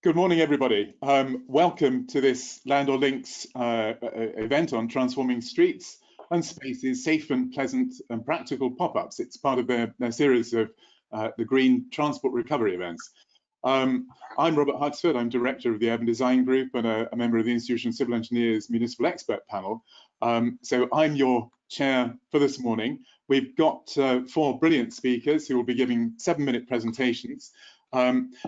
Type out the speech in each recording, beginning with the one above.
Good morning, everybody. Welcome to this Landor Links event on transforming streets and spaces, safe and pleasant and practical pop-ups. It's part of their series of the Green Transport Recovery events. I'm Robert Huxford. I'm director of the Urban Design Group and a member of the Institution of Civil Engineers Municipal Expert Panel. So I'm your chair for this morning. We've got 4 brilliant speakers who will be giving 7-minute presentations.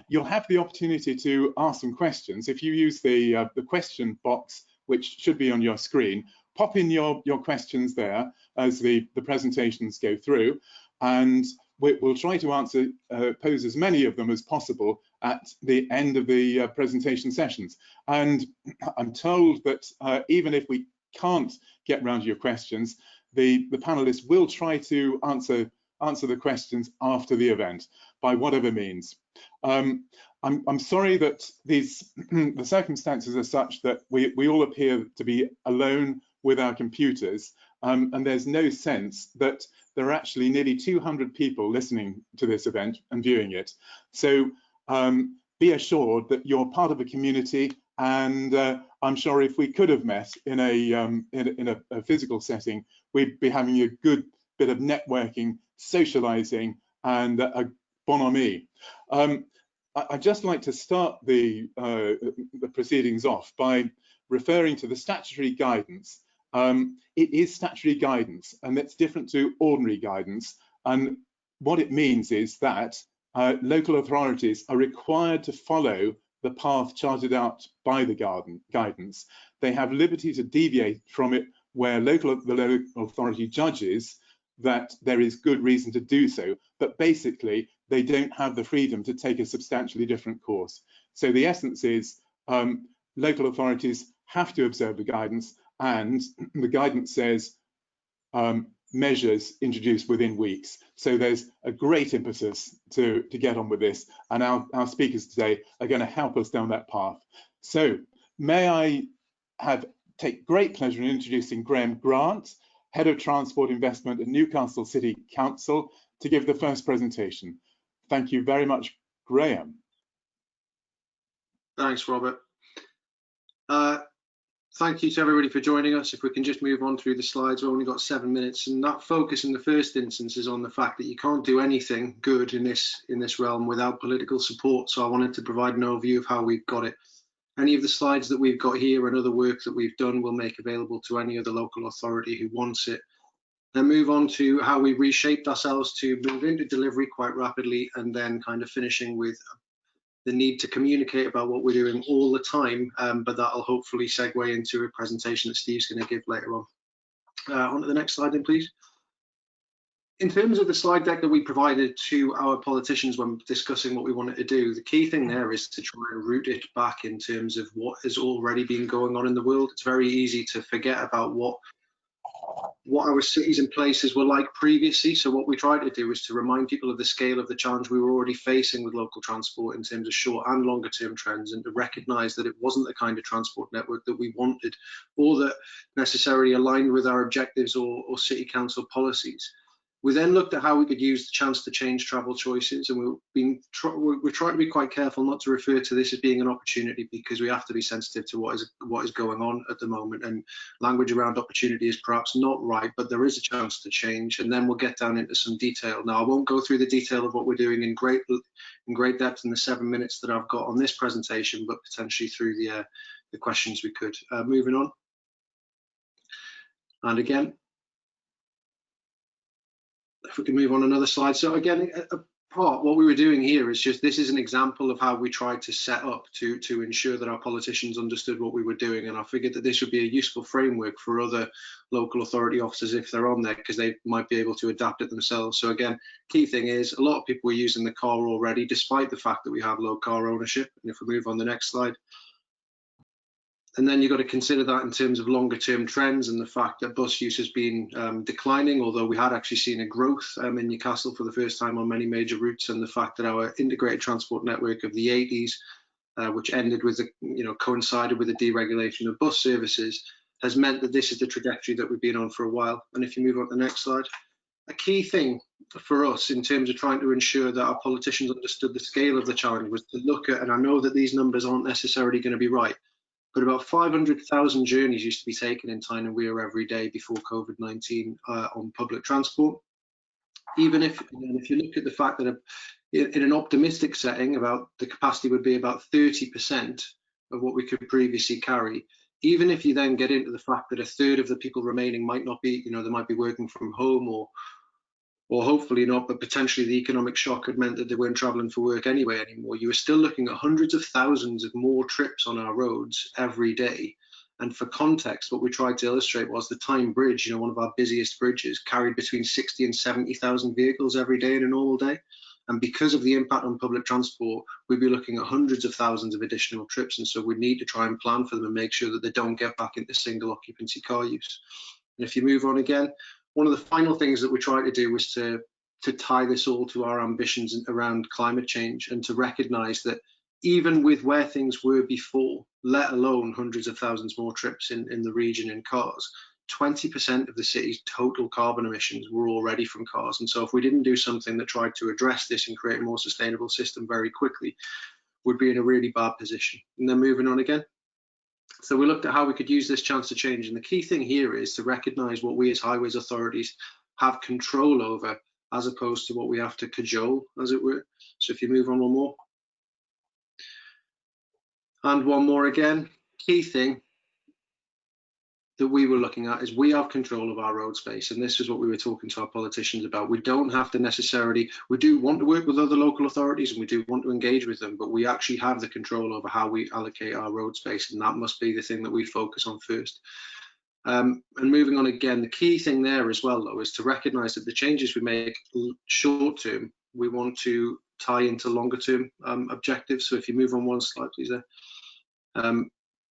You'll have the opportunity to ask some questions. If you use the question box, which should be on your screen, pop in your questions there as the presentations go through, and we'll try to pose as many of them as possible at the end of the presentation sessions. And I'm told that even if we can't get round to your questions, the panelists will try to answer the questions after the event by whatever means. I'm sorry that the circumstances are such that we all appear to be alone with our computers, and there's no sense that there are actually nearly 200 people listening to this event and viewing it. So be assured that you're part of a community, and I'm sure if we could have met in a physical setting, we'd be having a good bit of networking, socializing, and a bonhomie. I'd just like to start the proceedings off by referring to the statutory guidance. It is statutory guidance, and that's different to ordinary guidance. And what it means is that local authorities are required to follow the path charted out by the guidance. They have liberty to deviate from it where the local authority judges that there is good reason to do so, but basically they don't have the freedom to take a substantially different course. So the essence is local authorities have to observe the guidance, and the guidance says measures introduced within weeks. So there's a great impetus to get on with this, and our speakers today are going to help us down that path. So may I take great pleasure in introducing Graham Grant, Head of Transport Investment at Newcastle City Council, to give the first presentation. Thank you very much, Graham. Thanks, Robert. Thank you to everybody for joining us. If we can just move on through the slides, we've only got 7 minutes, and that focus in the first instance is on the fact that you can't do anything good in this realm without political support. So I wanted to provide an overview of how we've got it. Any of the slides that we've got here and other work that we've done we'll make available to any other local authority who wants it. Then move on to how we reshaped ourselves to move into delivery quite rapidly, and then kind of finishing with the need to communicate about what we're doing all the time, but that'll hopefully segue into a presentation that Steve's going to give later on. On to the next slide then, please. In terms of the slide deck that we provided to our politicians when discussing what we wanted to do, the key thing there is to try and root it back in terms of what has already been going on in the world. It's very easy to forget about what our cities and places were like previously. So what we tried to do is to remind people of the scale of the challenge we were already facing with local transport in terms of short and longer term trends, and to recognise that it wasn't the kind of transport network that we wanted or that necessarily aligned with our objectives or city council policies. We then looked at how we could use the chance to change travel choices, and we're trying to be quite careful not to refer to this as being an opportunity, because we have to be sensitive to what is going on at the moment, and language around opportunity is perhaps not right, but there is a chance to change. And then we'll get down into some detail. Now, I won't go through the detail of what we're doing in great depth in the 7 minutes that I've got on this presentation, but potentially through the questions we could. Moving on. And again, if we can move on another slide. So again, what we were doing here is just, this is an example of how we tried to set up to ensure that our politicians understood what we were doing. And I figured that this would be a useful framework for other local authority officers if they're on there, because they might be able to adapt it themselves. So again, key thing is a lot of people are using the car already, despite the fact that we have low car ownership. And if we move on the next slide. And then you've got to consider that in terms of longer term trends and the fact that bus use has been declining, although we had actually seen a growth in Newcastle for the first time on many major routes, and the fact that our integrated transport network of the 80s, which ended with coincided with the deregulation of bus services, has meant that this is the trajectory that we've been on for a while. And if you move on to the next slide, a key thing for us in terms of trying to ensure that our politicians understood the scale of the challenge was to look at, and I know that these numbers aren't necessarily going to be right, but about 500,000 journeys used to be taken in Tyne and Wear every day before COVID-19 on public transport. Even if you look at the fact that in an optimistic setting, about the capacity would be about 30% of what we could previously carry. Even if you then get into the fact that a third of the people remaining might not be, they might be working from home, or hopefully not, but potentially the economic shock had meant that they weren't traveling for work anyway anymore, you were still looking at hundreds of thousands of more trips on our roads every day. And for context, what we tried to illustrate was the Tyne Bridge, one of our busiest bridges, carried between 60 and 70,000 vehicles every day in a normal day. And because of the impact on public transport, we'd be looking at hundreds of thousands of additional trips. And so we need to try and plan for them and make sure that they don't get back into single occupancy car use. And if you move on again, one of the final things that we tried to do was to tie this all to our ambitions around climate change, and to recognize that even with where things were before, let alone hundreds of thousands more trips in the region in cars, 20% of the city's total carbon emissions were already from cars. And so if we didn't do something that tried to address this and create a more sustainable system very quickly, we'd be in a really bad position. And then moving on again. So we looked at how we could use this chance to change. And the key thing here is to recognize what we as highways authorities have control over, as opposed to what we have to cajole, as it were. So if you move on one more. And one more again, key thing that we were looking at is we have control of our road space. And this is what we were talking to our politicians about. We don't have to necessarily, we do want to work with other local authorities and we do want to engage with them, but we actually have the control over how we allocate our road space. And that must be the thing that we focus on first. And moving on again, the key thing there as well, though, is to recognize that the changes we make short term, we want to tie into longer term objectives. So if you move on one slide, please there.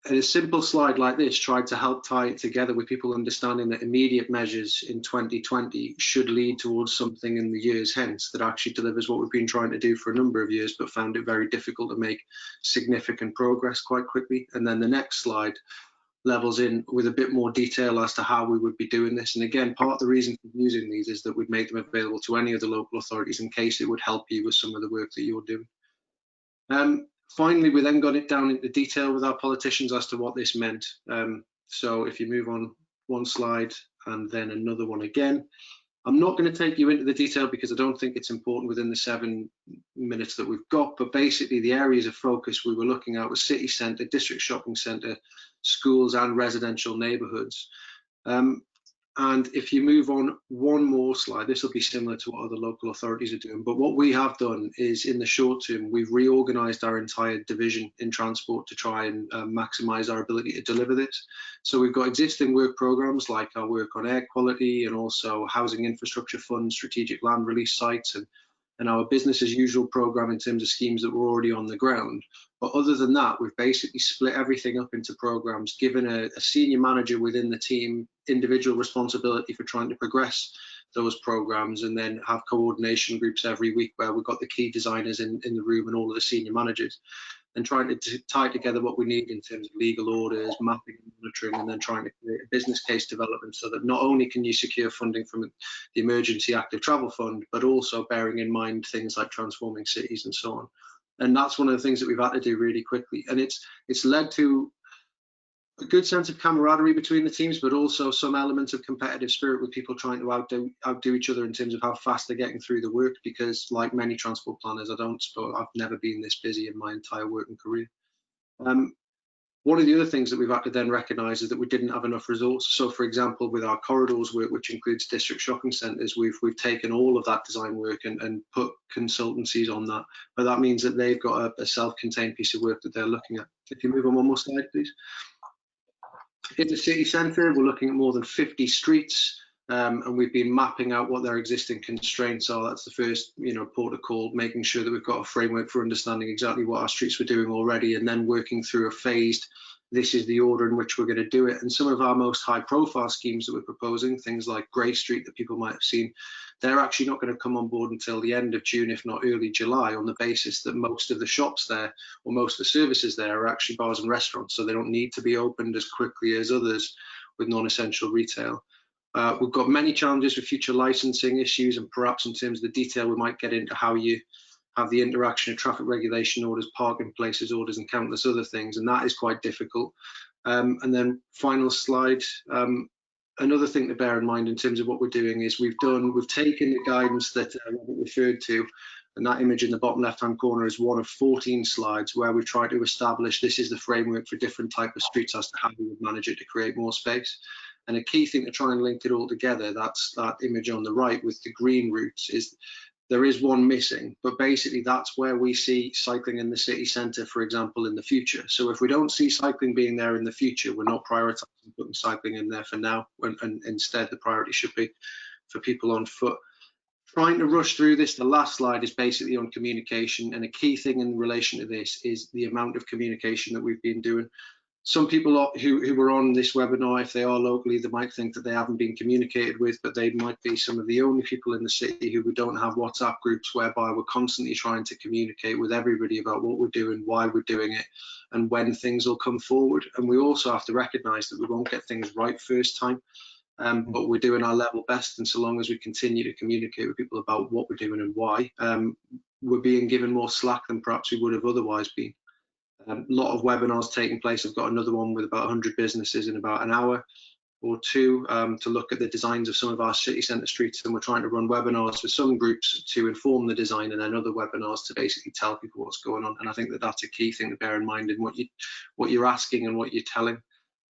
And a simple slide like this tried to help tie it together with people understanding that immediate measures in 2020 should lead towards something in the years hence that actually delivers what we've been trying to do for a number of years, but found it very difficult to make significant progress quite quickly. And then the next slide levels in with a bit more detail as to how we would be doing this. And again, part of the reason for using these is that we'd make them available to any of the local authorities in case it would help you with some of the work that you're doing. Finally, we then got it down into detail with our politicians as to what this meant. So if you move on one slide and then another one again, I'm not going to take you into the detail because I don't think it's important within the 7 minutes that we've got, but basically the areas of focus we were looking at was city centre, district shopping centre, schools and residential neighbourhoods. And if you move on one more slide, this will be similar to what other local authorities are doing. But what we have done is, in the short term, we've reorganised our entire division in transport to try and maximise our ability to deliver this. So we've got existing work programmes like our work on air quality and also housing infrastructure funds, strategic land release sites, and our business as usual programme in terms of schemes that were already on the ground. But other than that, we've basically split everything up into programmes, given a senior manager within the team individual responsibility for trying to progress those programmes, and then have coordination groups every week where we've got the key designers in the room and all of the senior managers, and trying to tie together what we need in terms of legal orders, mapping and monitoring, and then trying to create a business case development so that not only can you secure funding from the Emergency Active Travel Fund, but also bearing in mind things like transforming cities and so on. And that's one of the things that we've had to do really quickly. And it's led to a good sense of camaraderie between the teams, but also some elements of competitive spirit with people trying to outdo each other in terms of how fast they're getting through the work, because like many transport planners, I've never been this busy in my entire working career. One of the other things that we've had to then recognise is that we didn't have enough resource. So for example, with our corridors work, which includes district shopping centres, we've taken all of that design work and put consultancies on that. But that means that they've got a self-contained piece of work that they're looking at. If you move on one more slide, please. In the city centre, we're looking at more than 50 streets, and we've been mapping out what their existing constraints are. That's the first, port of call, making sure that we've got a framework for understanding exactly what our streets were doing already, and then working through a phased, this is the order in which we're going to do it. And some of our most high profile schemes that we're proposing, things like Grey Street that people might have seen, they're actually not going to come on board until the end of June, if not early July, on the basis that most of the shops there, or most of the services there, are actually bars and restaurants. So they don't need to be opened as quickly as others with non-essential retail. We've got many challenges with future licensing issues, and perhaps in terms of the detail we might get into how you have the interaction of traffic regulation orders, parking places orders, and countless other things, and that is quite difficult. And then final slide, another thing to bear in mind in terms of what we're doing is we've taken the guidance that Robert referred to, and that image in the bottom left hand corner is one of 14 slides where we've tried to establish this is the framework for different type of streets as to how we would manage it to create more space. And a key thing to try and link it all together, that's that image on the right with the green routes, is there is one missing, but basically that's where we see cycling in the city centre, for example, in the future. So if we don't see cycling being there in the future, we're not prioritising putting cycling in there for now, and instead the priority should be for people on foot. Trying to rush through this, the last slide is basically on communication, and a key thing in relation to this is the amount of communication that we've been doing. Some people who were on this webinar, if they are locally, they might think that they haven't been communicated with, but they might be some of the only people in the city who don't have WhatsApp groups whereby we're constantly trying to communicate with everybody about what we're doing, why we're doing it, and when things will come forward. And we also have to recognise that we won't get things right first time, but we're doing our level best, and so long as we continue to communicate with people about what we're doing and why, we're being given more slack than perhaps we would have otherwise been. A lot of webinars taking place. I've got another one with about 100 businesses in about an hour or two to look at the designs of some of our city centre streets, and we're trying to run webinars with some groups to inform the design, and then other webinars to basically tell people what's going on. And I think that that's a key thing to bear in mind in what you're asking and what you're telling.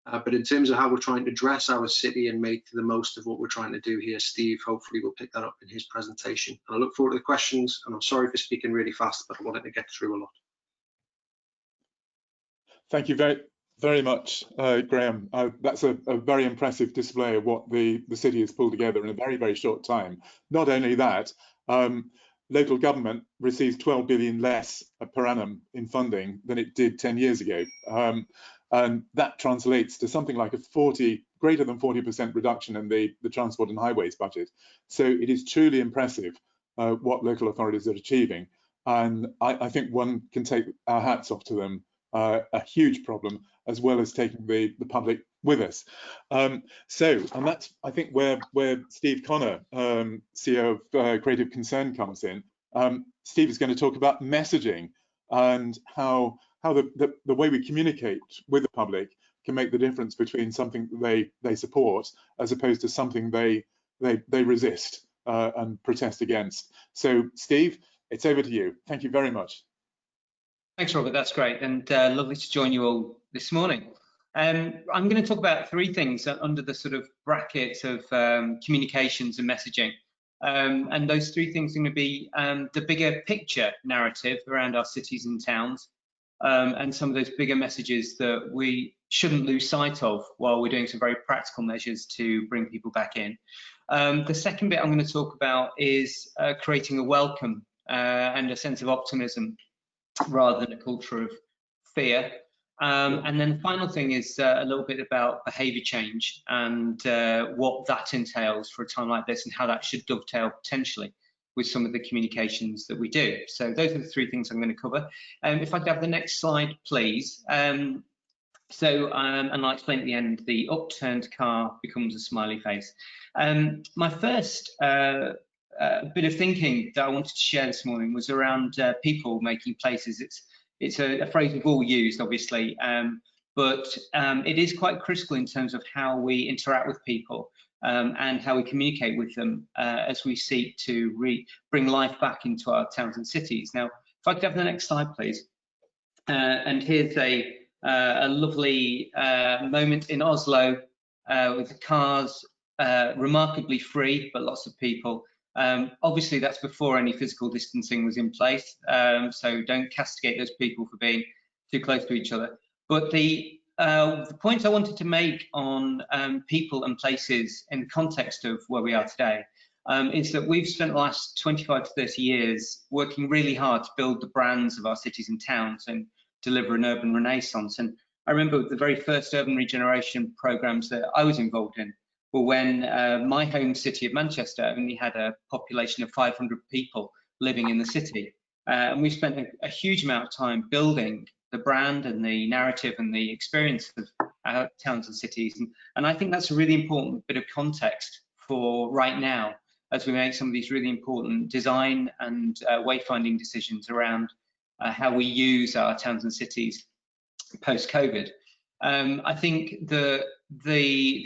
But in terms of how we're trying to dress our city and make the most of what we're trying to do here, Steve hopefully will pick that up in his presentation. And I look forward to the questions, and I'm sorry for speaking really fast, but I wanted to get through a lot. Thank you very much, Graham. That's a very impressive display of what the city has pulled together in a very short time. Not only that, local government receives 12 billion less per annum in funding than it did 10 years ago. And that translates to something like a greater than 40% reduction in the transport and highways budget. So it is truly impressive what local authorities are achieving. And I think one can take our hats off to them. A huge problem, as well as taking the public with us. And that's, I think, where Steve Connor, CEO of Creative Concern, comes in. Steve is going to talk about messaging and how the way we communicate with the public can make the difference between something they support as opposed to something they resist and protest against. So, Steve, it's over to you. Thank you very much. Thanks, Robert. That's great, and lovely to join you all this morning. I'm going to talk about three things under the sort of brackets of communications and messaging. And those three things are going to be the bigger picture narrative around our cities and towns, and some of those bigger messages that we shouldn't lose sight of while we're doing some very practical measures to bring people back in. The second bit I'm going to talk about is creating a welcome and a sense of optimism rather than a culture of fear. And then the final thing is a little bit about behaviour change and what that entails for a time like this, and how that should dovetail potentially with some of the communications that we do. So those are the three things I'm going to cover. If I could have the next slide, please. And I'll explain at the end, the upturned car becomes a smiley face. My first bit of thinking that I wanted to share this morning was around people making places. It's a phrase we've all used, obviously, but it is quite critical in terms of how we interact with people and how we communicate with them as we seek to bring life back into our towns and cities. Now, if I could have the next slide, please. And here's a lovely moment in Oslo with the cars remarkably free, but lots of people. Obviously, that's before any physical distancing was in place, so don't castigate those people for being too close to each other. But the point I wanted to make on people and places in the context of where we are today is that we've spent the last 25 to 30 years working really hard to build the brands of our cities and towns and deliver an urban renaissance. And I remember the very first urban regeneration programs that I was involved in were when my home city of Manchester only had a population of 500 people living in the city. And we spent a huge amount of time building the brand and the narrative and the experience of our towns and cities. And I think that's a really important bit of context for right now, as we make some of these really important design and wayfinding decisions around how we use our towns and cities post-COVID. I think the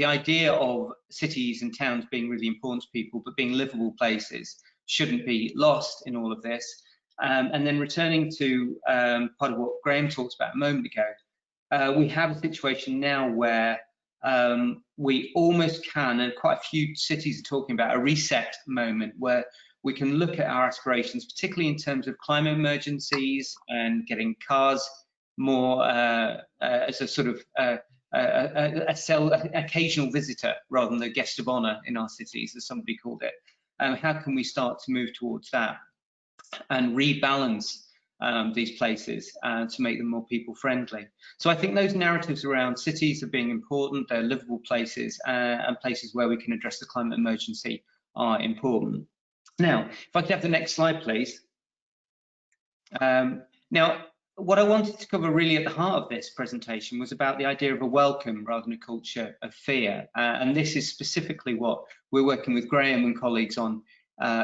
idea of cities and towns being really important to people, but being livable places, shouldn't be lost in all of this. And then returning to part of what Graham talked about a moment ago, we have a situation now where we almost can, and quite a few cities are talking about a reset moment where we can look at our aspirations, particularly in terms of climate emergencies and getting cars more as a sort of occasional visitor rather than a guest of honor in our cities, as somebody called it. How can we start to move towards that and rebalance these places to make them more people friendly? So I think those narratives around cities are being important, they're livable places, and places where we can address the climate emergency are important. Now, if I could have the next slide, please. Now, what I wanted to cover really at the heart of this presentation was about the idea of a welcome rather than a culture of fear. And this is specifically what we're working with Graham and colleagues on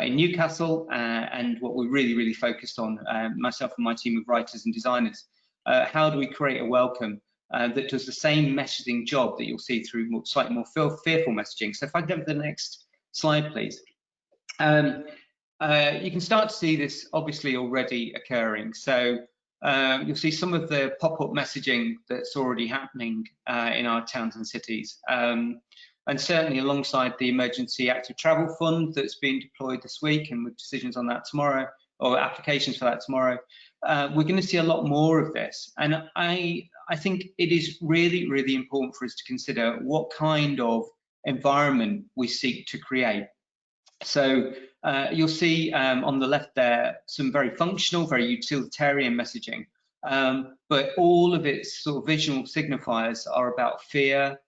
in Newcastle, and what we're really focused on, myself and my team of writers and designers. How do we create a welcome that does the same messaging job that you'll see through slightly more fearful messaging? So if I could have the next slide, please. You can start to see this obviously already occurring. So you'll see some of the pop-up messaging that's already happening in our towns and cities. And certainly alongside the Emergency Active Travel Fund that's being deployed this week, and with decisions on that tomorrow, or applications for that tomorrow, we're going to see a lot more of this. And I think it is really important for us to consider what kind of environment we seek to create. So you'll see on the left there some very functional, very utilitarian messaging, but all of its sort of visual signifiers are about fear,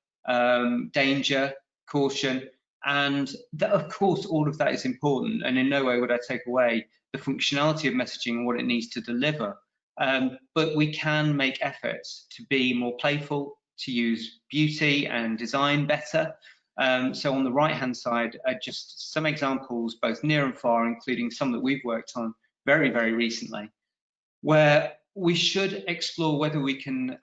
danger, caution, and that, of course, all of that is important, and in no way would I take away the functionality of messaging and what it needs to deliver. But we can make efforts to be more playful, to use beauty and design better. So on the right-hand side are just some examples, both near and far, including some that we've worked on very recently, where we should explore whether we can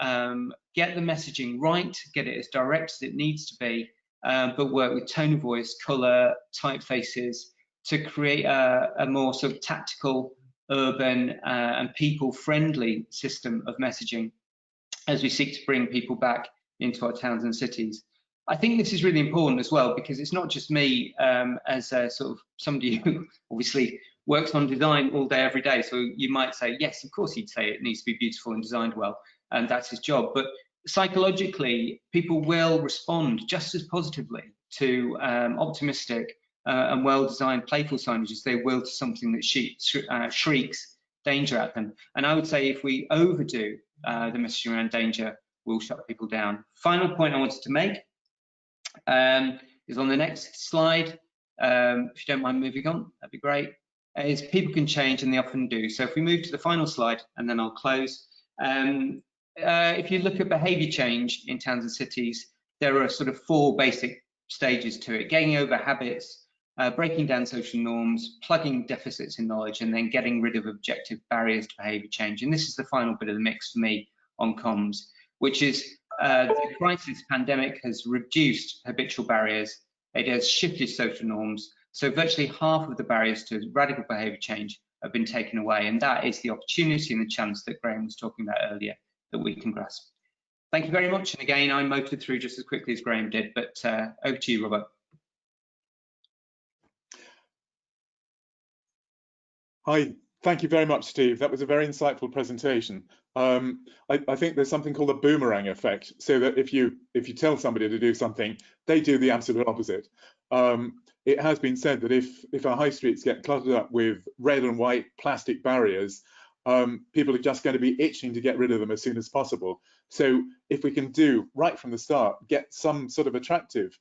get the messaging right, get it as direct as it needs to be, but work with tone of voice, colour, typefaces to create a more sort of tactical, urban and people-friendly system of messaging as we seek to bring people back into our towns and cities. I think this is really important as well, because it's not just me as a sort of somebody who obviously works on design all day, every day. So you might say, yes, of course, he'd say it needs to be beautiful and designed well, and that's his job. But psychologically, people will respond just as positively to optimistic and well-designed playful signage as they will to something that shrieks danger at them. And I would say if we overdo the messaging around danger, we'll shut people down. Final point I wanted to make is on the next slide. If you don't mind moving on, that'd be great. Is people can change, and they often do. So if we move to the final slide, and then I'll close. If you look at behaviour change in towns and cities, there are sort of 4 basic stages to it: getting over habits, breaking down social norms, plugging deficits in knowledge, and then getting rid of objective barriers to behaviour change. And this is the final bit of the mix for me on comms, which is the crisis pandemic has reduced habitual barriers. It has shifted social norms. So virtually half of the barriers to radical behaviour change have been taken away. And that is the opportunity and the chance that Graham was talking about earlier that we can grasp. Thank you very much. And again, I motored through just as quickly as Graham did, but over to you, Robert. Hi, thank you very much, Steve. That was a very insightful presentation. I think there's something called a boomerang effect, so that if you tell somebody to do something, they do the absolute opposite. It has been said that if our high streets get cluttered up with red and white plastic barriers, people are just going to be itching to get rid of them as soon as possible. So if we can do right from the start, get some sort of attractive,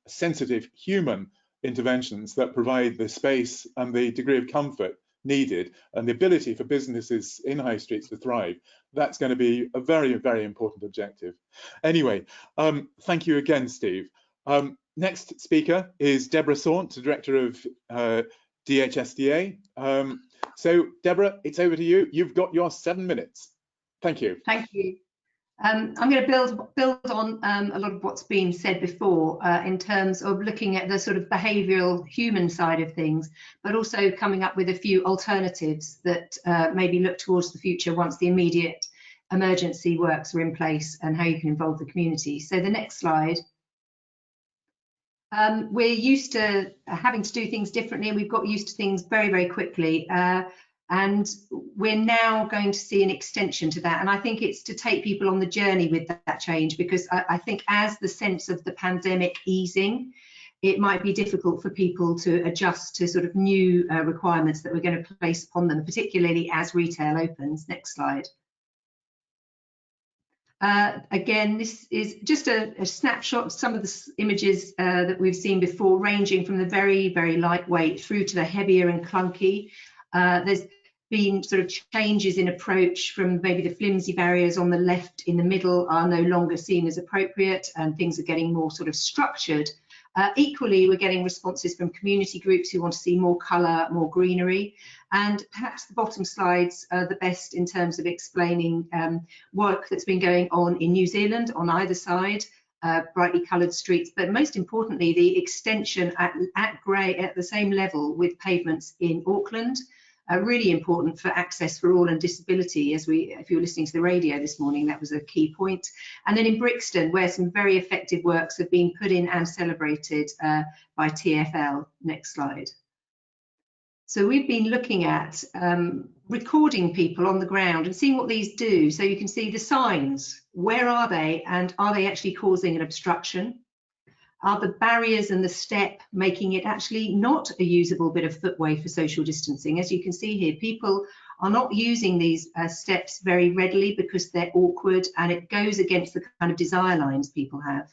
sensitive human interventions that provide the space and the degree of comfort needed and the ability for businesses in high streets to thrive, That's going to be a very, very important objective. Anyway, thank you again, Steve. Next speaker is Deborah Saunt, Director of DHSDA. So, Deborah, it's over to you. You've got your 7 minutes. Thank you. Thank you. I'm going to build on a lot of what's been said before in terms of looking at the sort of behavioural human side of things, but also coming up with a few alternatives that maybe look towards the future once the immediate emergency works are in place and how you can involve the community. So the next slide. We're used to having to do things differently, and we've got used to things very, very quickly. And we're now going to see an extension to that. And I think it's to take people on the journey with that change, because I think as the sense of the pandemic easing, it might be difficult for people to adjust to sort of new requirements that we're going to place upon them, particularly as retail opens. Next slide. Again, this is just a snapshot of some of the images that we've seen before, ranging from the very, very lightweight through to the heavier and clunky. There's been sort of changes in approach from maybe the flimsy barriers on the left in the middle are no longer seen as appropriate, and things are getting more sort of structured. Equally, we're getting responses from community groups who want to see more colour, more greenery, and perhaps the bottom slides are the best in terms of explaining work that's been going on in New Zealand on either side, brightly coloured streets, but most importantly, the extension at the same level with pavements in Auckland. Really important for access for all and disability, if you were listening to the radio this morning, that was a key point. And then in Brixton, where some very effective works have been put in and celebrated by TfL. Next slide. So we've been looking at recording people on the ground and seeing what these do. So you can see the signs, where are they, and are they actually causing an obstruction? Are the barriers and the step making it actually not a usable bit of footway for social distancing? As you can see here, people are not using these steps very readily because they're awkward, and it goes against the kind of desire lines people have.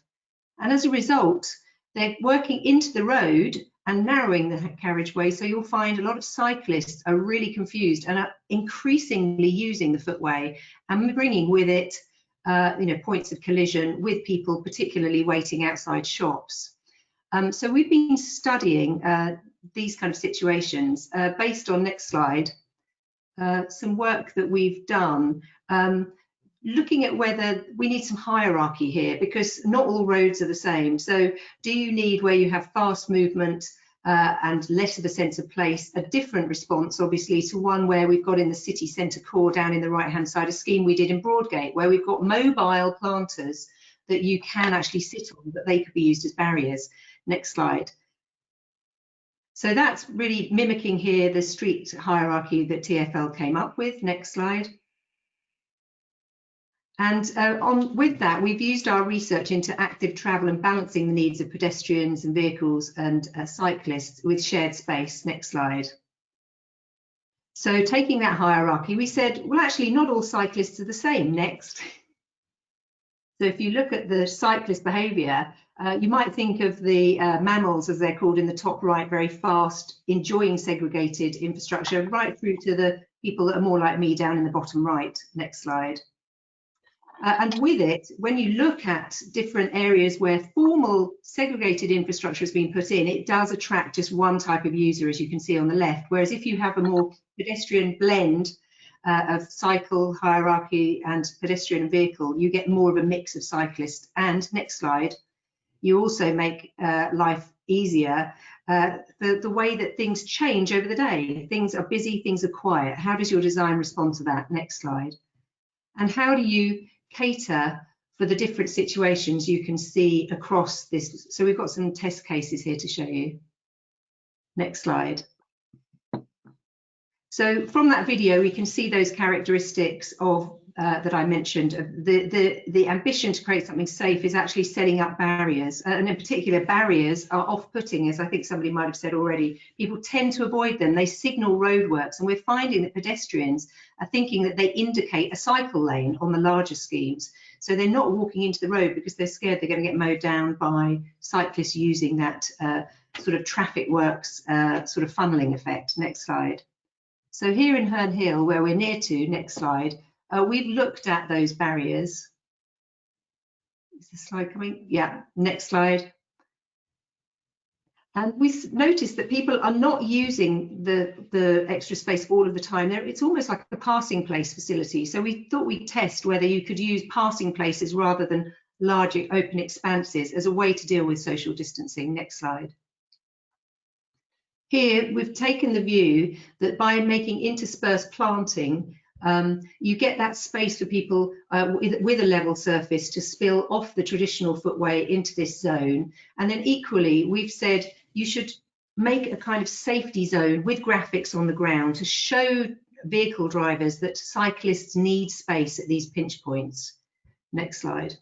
And as a result, they're working into the road and narrowing the carriageway, so you'll find a lot of cyclists are really confused and are increasingly using the footway and bringing with it points of collision with people, particularly waiting outside shops. So we've been studying these kind of situations based on, next slide, some work that we've done, looking at whether we need some hierarchy here, because not all roads are the same. So do you need, where you have fast movement and less of a sense of place, a different response, obviously, to one where we've got in the city centre core down in the right-hand side, a scheme we did in Broadgate, where we've got mobile planters that you can actually sit on, but they could be used as barriers. Next slide. So that's really mimicking here the street hierarchy that TfL came up with. Next slide. And with that, we've used our research into active travel and balancing the needs of pedestrians and vehicles and cyclists with shared space. Next slide. So taking that hierarchy, we said, well, actually, not all cyclists are the same. Next. So if you look at the cyclist behaviour, you might think of the mammals, as they're called, in the top right, very fast, enjoying segregated infrastructure, right through to the people that are more like me down in the bottom right. Next slide. And with it, when you look at different areas where formal segregated infrastructure has been put in, it does attract just one type of user, as you can see on the left. Whereas if you have a more pedestrian blend of cycle, hierarchy and pedestrian and vehicle, you get more of a mix of cyclists. And next slide, you also make life easier. The way that things change over the day. Things are busy, things are quiet. How does your design respond to that? Next slide. And how do you cater for the different situations you can see across this? So we've got some test cases here to show you. Next slide. So from that video, we can see those characteristics of that I mentioned. The ambition to create something safe is actually setting up barriers, and in particular, barriers are off-putting, as I think somebody might have said already. People tend to avoid them. They signal roadworks, and we're finding that pedestrians are thinking that they indicate a cycle lane on the larger schemes. So they're not walking into the road because they're scared they're going to get mowed down by cyclists using that sort of traffic works sort of funneling effect. Next slide. So here in Herne Hill, where we're near to, next slide, we've looked at those barriers. Is the slide coming? Yeah, next slide. And we noticed that people are not using the extra space all of the time. It's almost like a passing place facility. So we thought we'd test whether you could use passing places rather than large open expanses as a way to deal with social distancing. Next slide. Here, we've taken the view that by making interspersed planting, you get that space for people with a level surface to spill off the traditional footway into this zone. And then equally, we've said you should make a kind of safety zone with graphics on the ground to show vehicle drivers that cyclists need space at these pinch points. Next slide.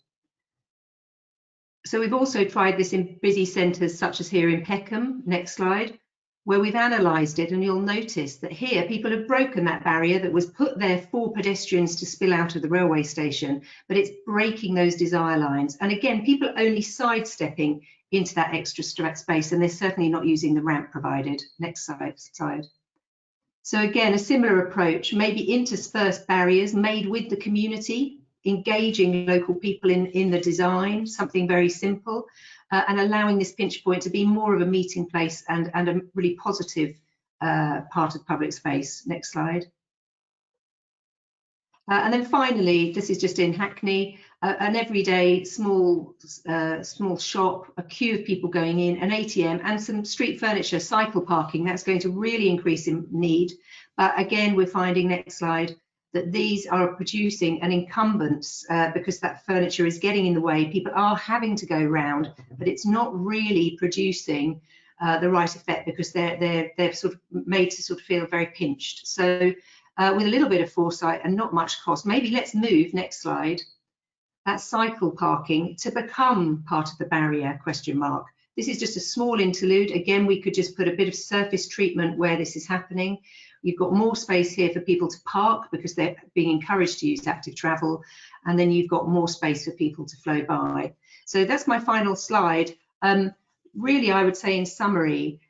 So we've also tried this in busy centres such as here in Peckham. Next slide. Where we've analysed it, and you'll notice that here people have broken that barrier that was put there for pedestrians to spill out of the railway station, but it's breaking those desire lines. And again, people are only sidestepping into that extra space, and they're certainly not using the ramp provided. Next slide. So again, a similar approach, maybe interspersed barriers made with the community, engaging local people in the design, something very simple. And allowing this pinch point to be more of a meeting place and a really positive part of public space. Next slide. And then finally, this is just in Hackney, an everyday small shop, a queue of people going in, an ATM and some street furniture, cycle parking. That's going to really increase in need. But again, we're finding, next slide, that these are producing an incumbence because that furniture is getting in the way. People are having to go round, but it's not really producing the right effect because they're sort of made to sort of feel very pinched. So with a little bit of foresight and not much cost, maybe let's move, next slide, that cycle parking to become part of the barrier, question mark. This is just a small interlude. Again, we could just put a bit of surface treatment where this is happening. You've got more space here for people to park because they're being encouraged to use active travel. And then you've got more space for people to flow by. So that's my final slide. Really, I would say in summary,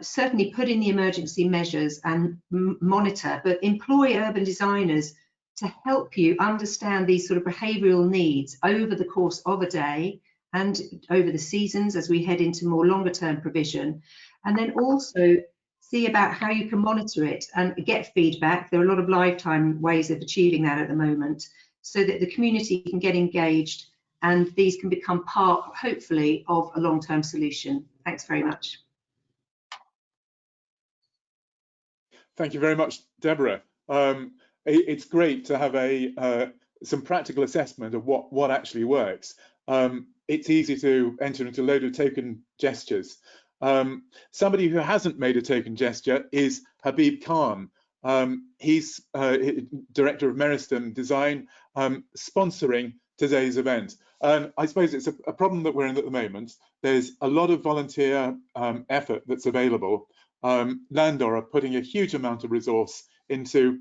certainly put in the emergency measures and monitor, but employ urban designers to help you understand these sort of behavioural needs over the course of a day and over the seasons as we head into more longer term provision. And then also see about how you can monitor it and get feedback. There are a lot of lifetime ways of achieving that at the moment so that the community can get engaged and these can become part, hopefully, of a long-term solution. Thanks very much. Thank you very much, Deborah. It's great to have some practical assessment of what actually works. It's easy to enter into a load of token gestures. Somebody who hasn't made a token gesture is Habib Tom. He's Director of Meristem Design, sponsoring today's event. And I suppose it's a problem that we're in at the moment. There's a lot of volunteer effort that's available. Landor are putting a huge amount of resource into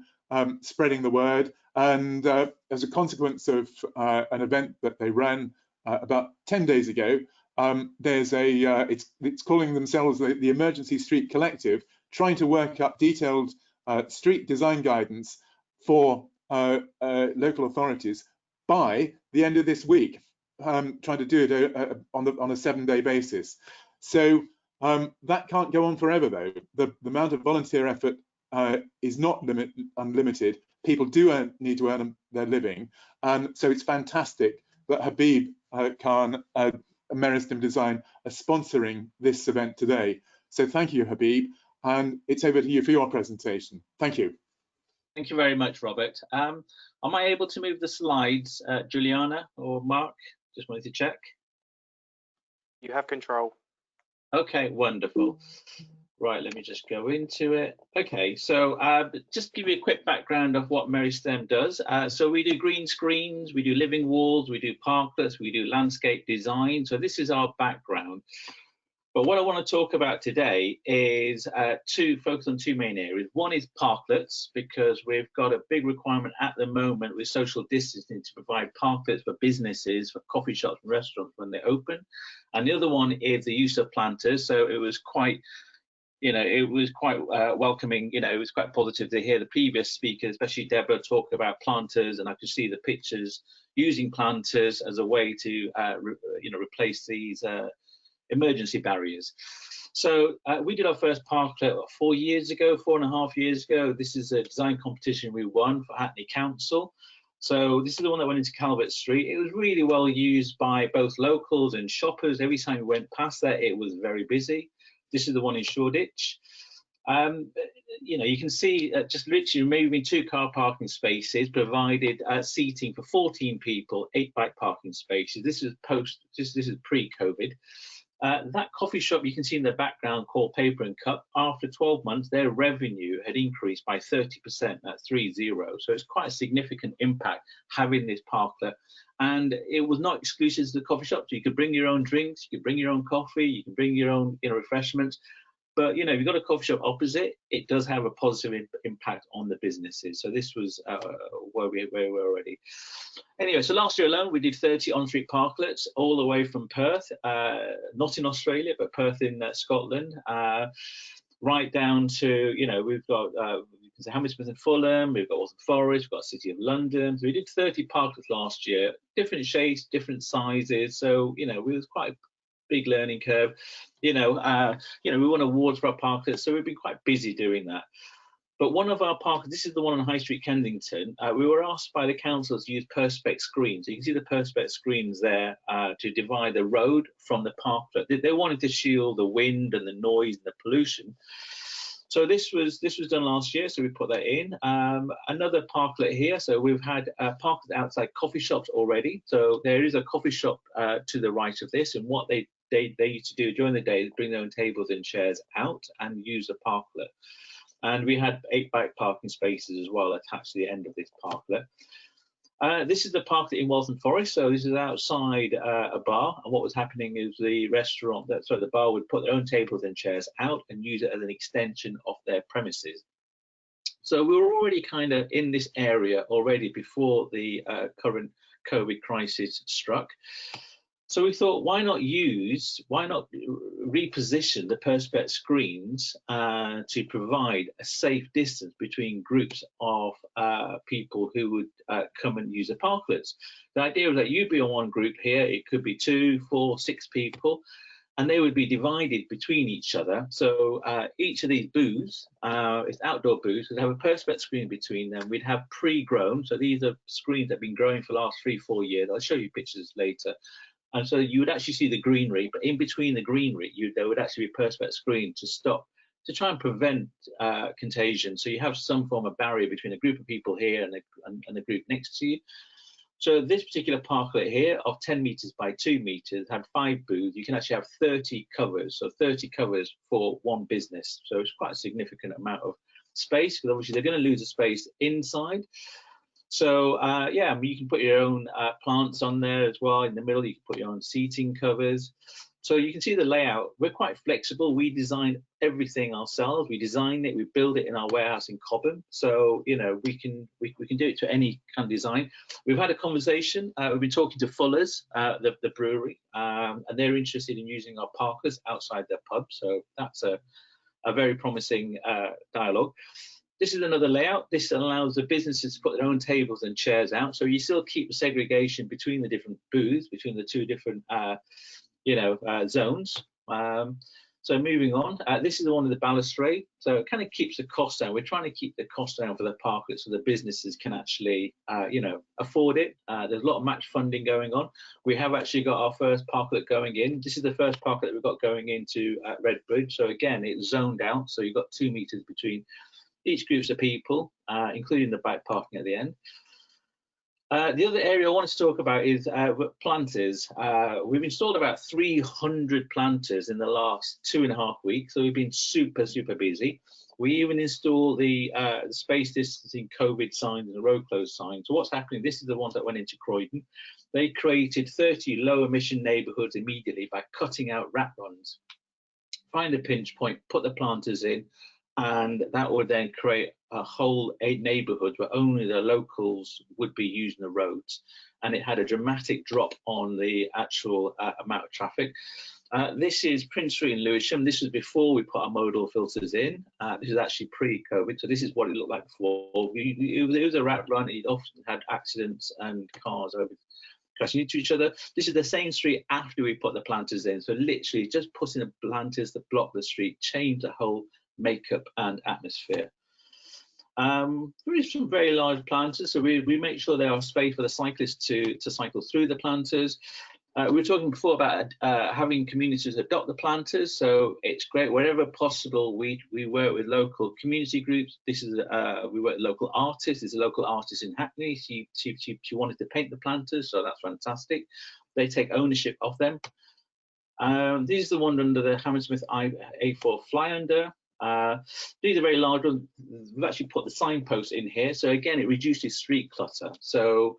spreading the word. And as a consequence of an event that they ran about 10 days ago, there's it's calling themselves the Emergency Street Collective, trying to work up detailed street design guidance for local authorities by the end of this week, trying to do it on a 7-day basis. So that can't go on forever, though. The amount of volunteer effort is not unlimited. People do need to earn their living, so it's fantastic that Habib Khan, Meristem Design, are sponsoring this event today. So thank you, Habib, and it's over to you for your presentation. Thank you. Thank you very much, Robert. Am I able to move the slides, Juliana or Mark? Just wanted to check. You have control. Okay, wonderful. Right, let me just go into it. Okay, so just give you a quick background of what Meristem does. So we do green screens, we do living walls, we do parklets, we do landscape design. So this is our background. But what I want to talk about today is focus on two main areas. One is parklets, because we've got a big requirement at the moment with social distancing to provide parklets for businesses, for coffee shops and restaurants when they open. And the other one is the use of planters. So it was quite you know, it was quite welcoming. You know, it was quite positive to hear the previous speakers, especially Deborah, talk about planters, and I could see the pictures using planters as a way to, you know, replace these emergency barriers. So we did our first parklet 4 years ago, 4.5 years ago. This is a design competition we won for Hackney Council. So this is the one that went into Calvert Street. It was really well used by both locals and shoppers. Every time we went past there, it was very busy. This is the one in Shoreditch. You know, you can see just literally removing 2 car parking spaces provided seating for 14 people, 8 bike parking spaces. This is this is pre-COVID. That coffee shop you can see in the background called Paper and Cup, after 12 months, their revenue had increased by 30%, that's 30. So it's quite a significant impact having this parklet. And it was not exclusive to the coffee shop. So you could bring your own drinks, you could bring your own coffee, you can bring your own, you know, refreshments. But, you know, if you've got a coffee shop opposite, it does have a positive impact on the businesses. So this was where we were already. Anyway, so last year alone, we did 30 on-street parklets all the way from Perth, not in Australia, but Perth in Scotland, right down to, you know, we've got Hammersmith and Fulham, we've got Waltham Forest, we've got City of London. So we did 30 parklets last year, different shapes, different sizes. So, you know, it was quite a big learning curve. You know, we won awards for our parklets, so we've been quite busy doing that. But one of our parklets, this is the one on High Street, Kensington, we were asked by the council to use perspex screens. So you can see the perspex screens there to divide the road from the parklet. They wanted to shield the wind and the noise and the pollution. So this was done last year, so we put that in. Another parklet here, so we've had parklets outside coffee shops already. So there is a coffee shop to the right of this, and what they used to do during the day is bring their own tables and chairs out and use the parklet. And we had 8 bike parking spaces as well attached to the end of this parklet. This is the parklet in Waltham Forest. So this is outside a bar, and what was happening is the bar would put their own tables and chairs out and use it as an extension of their premises. So we were already kind of in this area already before the current COVID crisis struck. So we thought, why not reposition the perspex screens to provide a safe distance between groups of people who would come and use the parklets. The idea was that you'd be on one group here, it could be 2, 4, 6 people, and they would be divided between each other. So each of these booths, it's outdoor booths, would have a perspex screen between them. We'd have pre-grown, so these are screens that have been growing for the last 3-4 years. I'll show you pictures later. And so you would actually see the greenery, but in between the greenery, there would actually be a perspex screen to try and prevent contagion. So you have some form of barrier between a group of people here and the group next to you. So this particular parklet here of 10 meters by 2 meters had 5 booths. You can actually have 30 covers, so 30 covers for one business. So it's quite a significant amount of space, because obviously they're going to lose a space inside. So yeah, I mean, you can put your own plants on there as well. In the middle, you can put your own seating covers. So you can see the layout. We're quite flexible. We design everything ourselves. We design it, we build it in our warehouse in Cobham. So, you know, we can do it to any kind of design. We've had a conversation. We've been talking to Fuller's, the brewery, and they're interested in using our parkers outside their pub. So that's a very promising dialogue. This is another layout. This allows the businesses to put their own tables and chairs out. So you still keep the segregation between the different booths, between the 2 different, zones. So moving on, this is the one with the balustrade. So it kind of keeps the cost down. We're trying to keep the cost down for the parklets so the businesses can actually, afford it. There's a lot of match funding going on. We have actually got our first parklet going in. This is the first parklet we've got going into Redbridge. So again, it's zoned out. So you've got 2 meters between each groups of people, including the bike parking at the end. The other area I wanted to talk about is planters. We've installed about 300 planters in the last 2.5 weeks, so we've been super busy. We even installed the space distancing COVID signs and the road closed signs. So what's happening, this is the ones that went into Croydon. They created 30 low emission neighbourhoods immediately by cutting out rat runs. Find a pinch point, put the planters in, and that would then create a whole 8 neighbourhoods where only the locals would be using the roads. And it had a dramatic drop on the actual amount of traffic. This is Prince Street in Lewisham. This was before we put our modal filters in. This is actually pre-COVID, so this is what it looked like before. It was a rat run. It often had accidents and cars over crashing into each other. This is the same street after we put the planters in. So literally just putting the planters that block the street changed the whole makeup and atmosphere. There is some very large planters, so we make sure there are space for the cyclists to cycle through the planters. We were talking before about having communities adopt the planters, so it's great wherever possible. We work with local community groups. This is we work with local artists. There's a local artist in Hackney. She wanted to paint the planters, so that's fantastic. They take ownership of them. These are the ones under the Hammersmith A4 fly under. These are very large ones. We've actually put the signposts in here, so again it reduces street clutter. So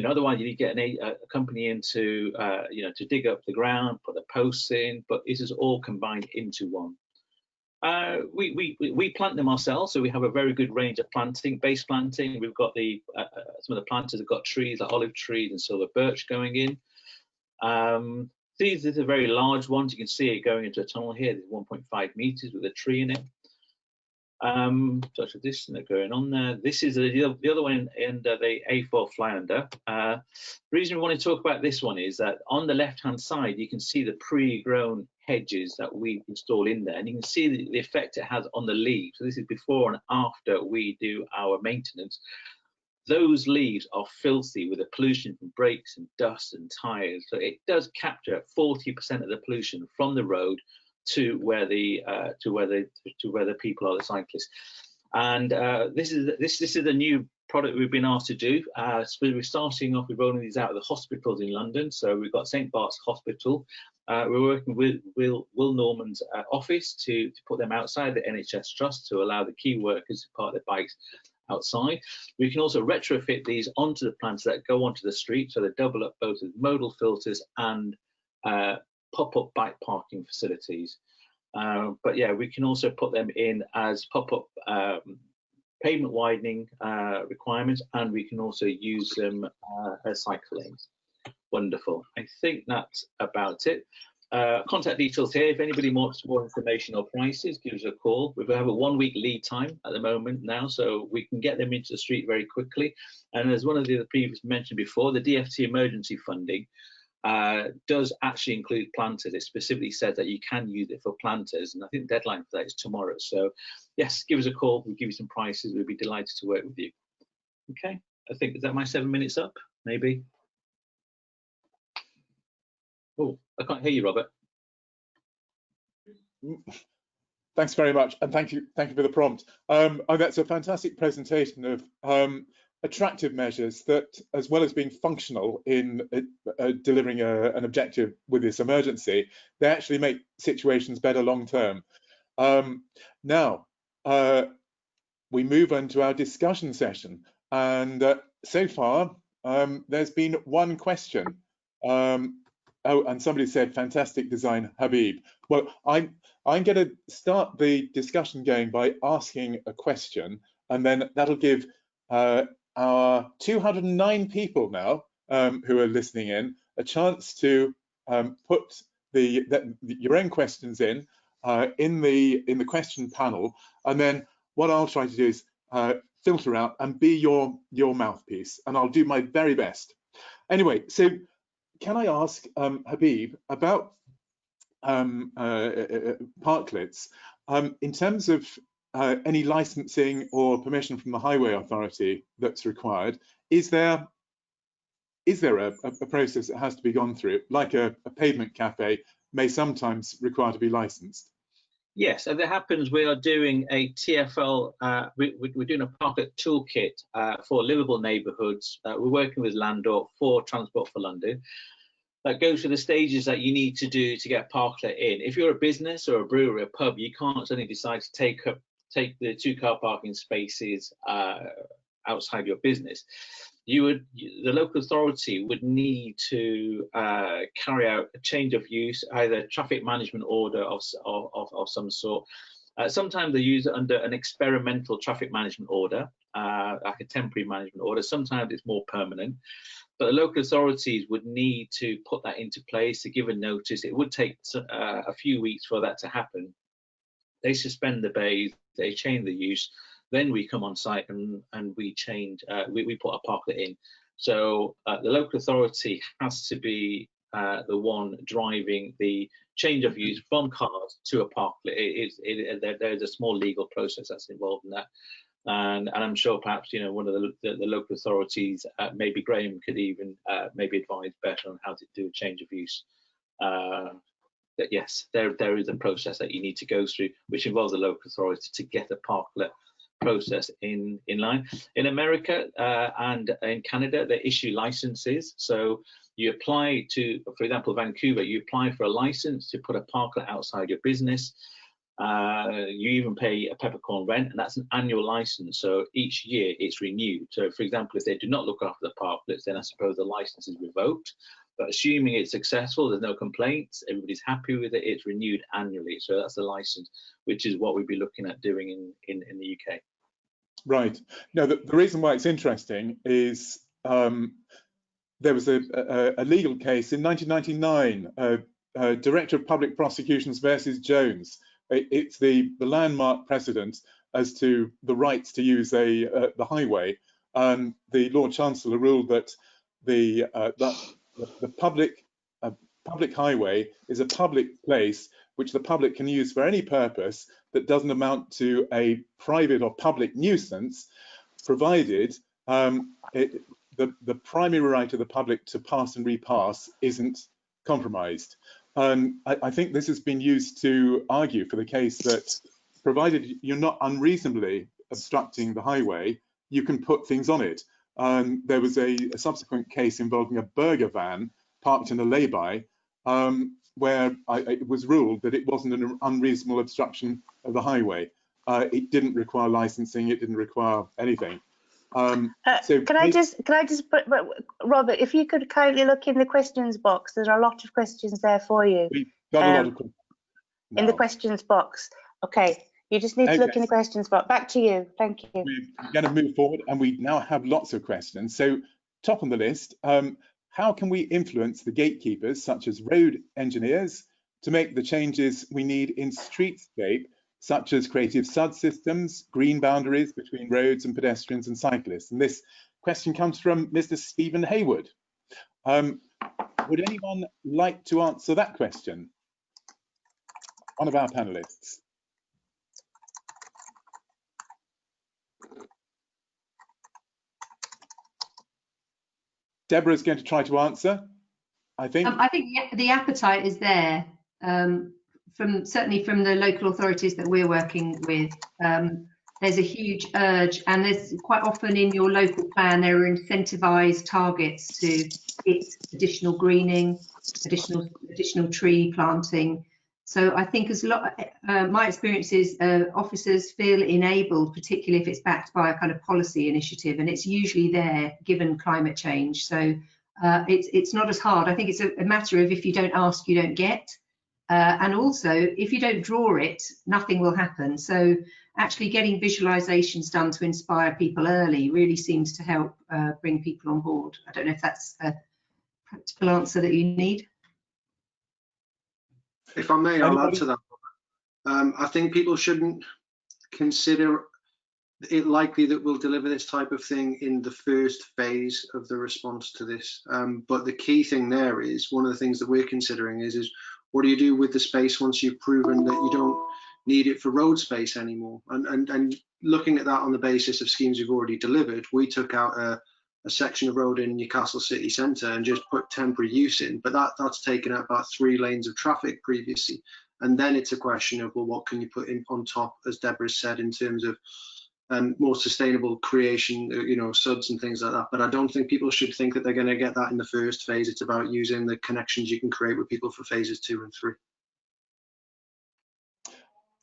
otherwise you get a company in to to dig up the ground, put the posts in, but this is all combined into one. We plant them ourselves, so we have a very good range of base planting. We've got some of the planters have got trees like olive trees and silver birch going in. These are the very large ones. You can see it going into a tunnel here. There's 1.5 meters with a tree in it. Such a distance going on there. This is the other one in the A4 fly under. The reason we want to talk about this one is that on the left hand side you can see the pre-grown hedges that we install in there, and you can see the effect it has on the leaves. So this is before and after we do our maintenance. Those leaves are filthy with the pollution from brakes and dust and tires, so it does capture 40% of the pollution from the road to where the people are, the cyclists. And this is a new product we've been asked to do. So we're starting off with rolling these out of the hospitals in London. So we've got St Bart's Hospital. We're working with Will Norman's office to put them outside the NHS Trust to allow the key workers to park their bikes outside. We can also retrofit these onto the plants that go onto the street, so they double up both as modal filters and pop-up bike parking facilities. But yeah, we can also put them in as pop-up pavement widening requirements, and we can also use them as cycle lanes. Wonderful. I think that's about it. Contact details here. If anybody wants more information or prices, give us a call. We have a 1 week lead time at the moment now, so we can get them into the street very quickly. And as one of the previous mentioned before, the DFT emergency funding does actually include planters. It specifically says that you can use it for planters, and I think the deadline for that is tomorrow. So yes, give us a call. We'll give you some prices. We'll be delighted to work with you. Okay, I think, is that my 7 minutes up? Maybe. Oh, I can't hear you, Robert. Thanks very much, and thank you for the prompt. That's a fantastic presentation of attractive measures that, as well as being functional in delivering an objective with this emergency, they actually make situations better long term. Now, we move on to our discussion session, and so far there's been one question. Oh, and somebody said, fantastic design, Habib. Well, I'm going to start the discussion going by asking a question, and then that'll give our 209 people now who are listening in a chance to put your own questions in the question panel, and then what I'll try to do is filter out and be your mouthpiece, and I'll do my very best. Anyway, so can I ask Habib about parklets in terms of any licensing or permission from the Highway Authority that's required? Is there a process that has to be gone through, like a pavement cafe may sometimes require to be licensed? Yes, as it happens, we are doing a TfL, we're doing a parklet toolkit for livable neighbourhoods. We're working with Landor for Transport for London. That goes through the stages that you need to do to get a parklet in. If you're a business or a brewery or a pub, you can't suddenly decide to take the 2 car parking spaces outside your business. The local authority would need to carry out a change of use, either traffic management order of some sort, Sometimes they use it under an experimental traffic management order, like a temporary management order. Sometimes it's more permanent. But the local authorities would need to put that into place, to give a notice. It would take a few weeks for that to happen. They suspend the bays, they change the use, then we come on site and we change, we put a parklet in. So the local authority has to be the one driving the change of use from cars to a parklet. There's a small legal process that's involved in that. And I'm sure perhaps, you know, one of the local authorities, maybe Graham could even maybe advise better on how to do a change of use. But yes, there is a process that you need to go through, which involves the local authority to get a parklet process in line. In America and in Canada, they issue licenses. So you apply to, for example, Vancouver, you apply for a license to put a parklet outside your business. You even pay a peppercorn rent, and that's an annual license. So each year it's renewed. So, for example, if they do not look after the parklets, then I suppose the license is revoked. But assuming it's successful, there's no complaints, everybody's happy with it, it's renewed annually. So that's the license, which is what we'd be looking at doing in the UK. Right. Now, the reason why it's interesting is there was a legal case in 1999, Director of Public Prosecutions versus Jones. It's the landmark precedent as to the rights to use the highway. The Lord Chancellor ruled that the public highway is a public place which the public can use for any purpose that doesn't amount to a private or public nuisance, provided the primary right of the public to pass and repass isn't compromised. I think this has been used to argue for the case that provided you're not unreasonably obstructing the highway, you can put things on it. There was a subsequent case involving a burger van parked in a lay-by, where it was ruled that it wasn't an unreasonable obstruction of the highway. It didn't require licensing, it didn't require anything. So can I just put, Robert, if you could kindly look in the questions box, there's a lot of questions there for you. We've got a lot of questions now. In the questions box. Okay, you just need to look in the questions box. Back to you, thank you. We're going to move forward, and we now have lots of questions. So top on the list, how can we influence the gatekeepers, such as road engineers, to make the changes we need in streetscape, such as creative sud systems, green boundaries between roads and pedestrians and cyclists? And this question comes from Mr. Stephen Hayward. Would anyone like to answer that question? One of our panelists. Deborah is going to try to answer, I think. I think the appetite is there, certainly from the local authorities that we're working with. There's a huge urge, and there's quite often in your local plan there are incentivized targets to hit additional greening, additional tree planting. So I think my experience is officers feel enabled, particularly if it's backed by a kind of policy initiative, and it's usually there given climate change. So it's not as hard. I think it's a matter of if you don't ask, you don't get. And also, if you don't draw it, nothing will happen. So actually getting visualizations done to inspire people early really seems to help bring people on board. I don't know if that's a practical answer that you need. If I may, I'll add to that. I think people shouldn't consider it likely that we'll deliver this type of thing in the first phase of the response to this. But the key thing there is, one of the things that we're considering is what do you do with the space once you've proven that you don't need it for road space anymore? And looking at that on the basis of schemes we've already delivered, we took out a section of road in Newcastle city centre and just put temporary use in, but that's taken out about 3 lanes of traffic previously. And then it's a question of, well, what can you put in on top, as Deborah said, in terms of more sustainable creation, you know, suds and things like that. But I don't think people should think that they're going to get that in the first phase. It's about using the connections you can create with people for phases 2 and 3.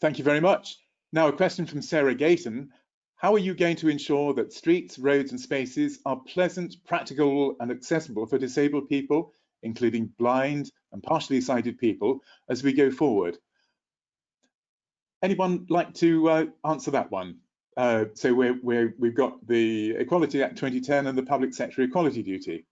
Thank you very much. Now a question from Sarah Gayton. How are you going to ensure that streets, roads and spaces are pleasant, practical and accessible for disabled people, including blind and partially sighted people, as we go forward? anyone like to answer that one? So we've got the Equality Act 2010 and the Public Sector Equality Duty.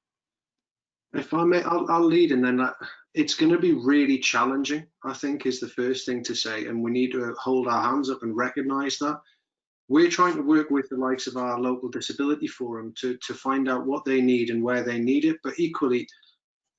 If I may, I'll lead, and then it's going to be really challenging, I think, is the first thing to say, and we need to hold our hands up and recognise that. We're trying to work with the likes of our local disability forum to find out what they need and where they need it, but equally,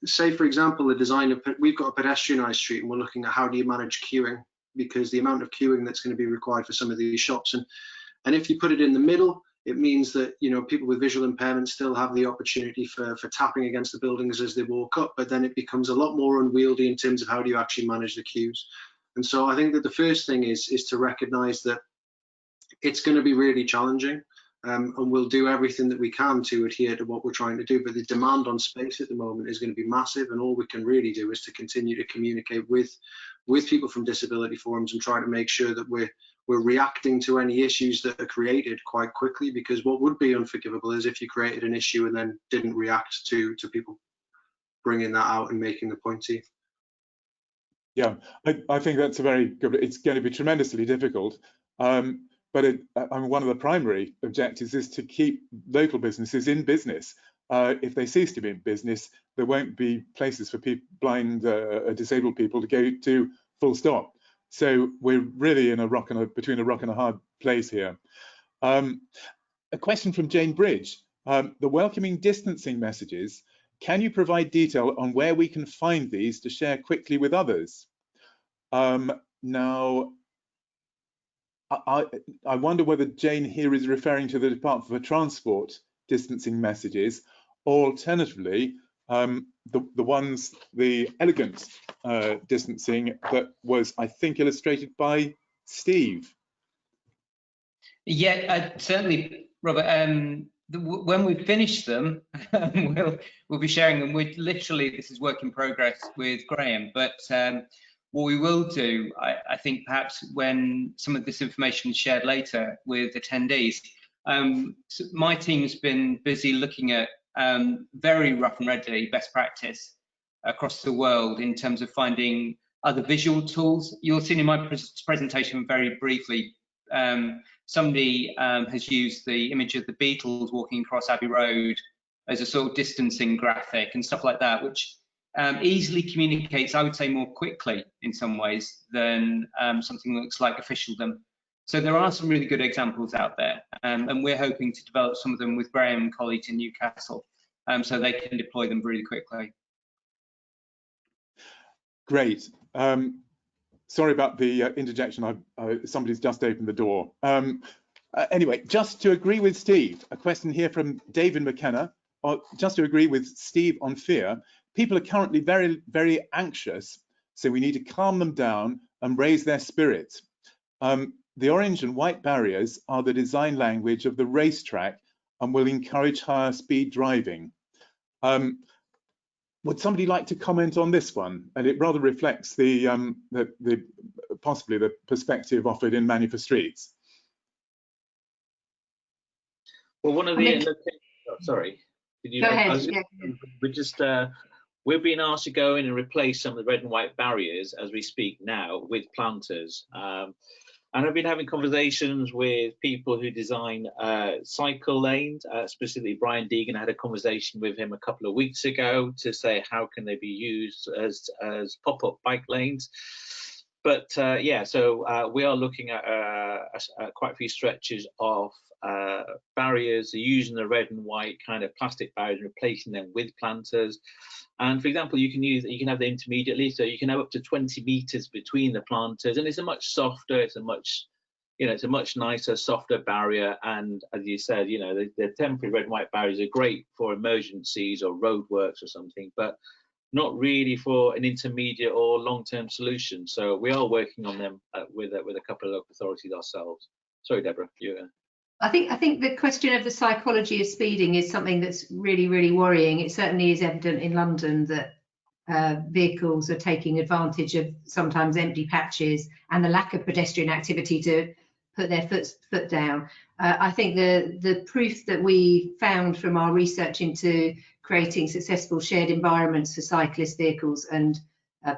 say for example, the design of, we've got a pedestrianised street and we're looking at how do you manage queuing, because the amount of queuing that's going to be required for some of these shops, and if you put it in the middle, it means that, you know, people with visual impairments still have the opportunity for tapping against the buildings as they walk up, but then it becomes a lot more unwieldy in terms of how do you actually manage the queues. And so I think that the first thing is to recognise that it's going to be really challenging, and we'll do everything that we can to adhere to what we're trying to do, but the demand on space at the moment is going to be massive, and all we can really do is to continue to communicate with people from disability forums and try to make sure that we're reacting to any issues that are created quite quickly, because what would be unforgivable is if you created an issue and then didn't react to people bringing that out and making the point to you. Yeah, I think that's a very good, it's going to be tremendously difficult. But one of the primary objectives is to keep local businesses in business. If they cease to be in business, there won't be places for people, blind, disabled people to go to, full stop. So we're really in between a rock and a hard place here. A question from Jane Bridge. The welcoming distancing messages, can you provide detail on where we can find these to share quickly with others? Now, I wonder whether Jane here is referring to the Department for Transport distancing messages, or alternatively, the elegant distancing that was, I think, illustrated by Steve. Yeah, certainly, Robert. When we finish them, we'll be sharing them. We're literally, this is work in progress with Graham, but what we will do, I think perhaps when some of this information is shared later with attendees, so my team's been busy looking at very rough and ready best practice across the world in terms of finding other visual tools. You'll see in my presentation very briefly, somebody has used the image of the Beatles walking across Abbey Road as a sort of distancing graphic and stuff like that, which easily communicates, I would say, more quickly in some ways than something that looks like officialdom. So there are some really good examples out there, and we're hoping to develop some of them with Graham and colleagues in Newcastle, so they can deploy them really quickly. Great. Sorry about the interjection. Somebody's just opened the door. Anyway, just to agree with Steve, a question here from David McKenna. Just to agree with Steve on fear, people are currently very, very anxious, so we need to calm them down and raise their spirits. The orange and white barriers are the design language of the racetrack and will encourage higher speed driving. Would somebody like to comment on this one? And it rather reflects possibly the perspective offered in Money for Streets. Well, one of the sorry. Did you? Go ahead. We're being asked to go in and replace some of the red and white barriers as we speak now with planters. And I've been having conversations with people who design cycle lanes, specifically Brian Deegan. I had a conversation with him a couple of weeks ago to say how can they be used as pop-up bike lanes. But yeah, so we are looking at quite a few stretches of barriers, using the red and white kind of plastic barriers and replacing them with planters. And for example, you can have them intermediately, so you can have up to 20 meters between the planters, and it's a much softer, it's a much nicer, softer barrier. And as you said, the temporary red and white barriers are great for emergencies or roadworks or something, but not really for an intermediate or long-term solution. So we are working on them with a couple of local authorities ourselves. Sorry, Deborah, you. I think the question of the psychology of speeding is something that's really, really worrying. It certainly is evident in London that vehicles are taking advantage of sometimes empty patches and the lack of pedestrian activity to put their foot down. I think the proof that we found from our research into creating successful shared environments for cyclist vehicles and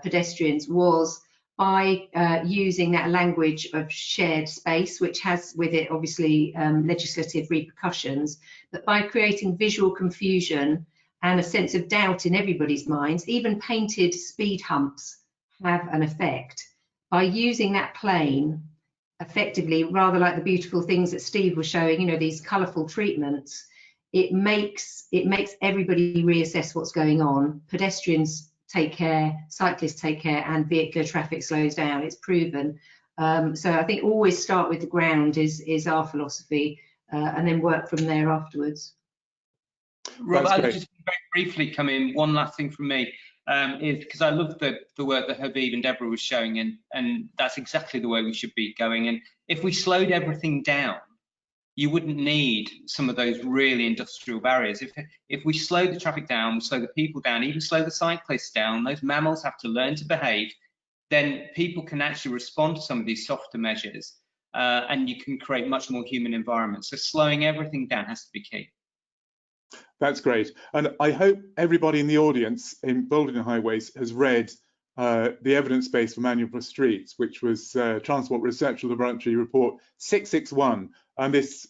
pedestrians was by using that language of shared space, which has with it obviously legislative repercussions, but by creating visual confusion and a sense of doubt in everybody's minds, even painted speed humps have an effect. By using that plane effectively, rather like the beautiful things that Steve was showing, you know, these colourful treatments, it makes everybody reassess what's going on. Pedestrians take care, cyclists take care, and vehicular traffic slows down. It's proven. So I think always start with the ground is our philosophy, and then work from there afterwards. Rob, I'll just very briefly come in. One last thing from me is because I love the work that Habib and Deborah was showing, and that's exactly the way we should be going. And if we slowed everything down, you wouldn't need some of those really industrial barriers. If we slow the traffic down, we slow the people down, even slow the cyclists down, those mammals have to learn to behave, then people can actually respond to some of these softer measures, and you can create much more human environments. So slowing everything down has to be key. That's great. And I hope everybody in the audience in Building Highways has read the evidence base for manual for streets, which was Transport Research Laboratory Report 661. And this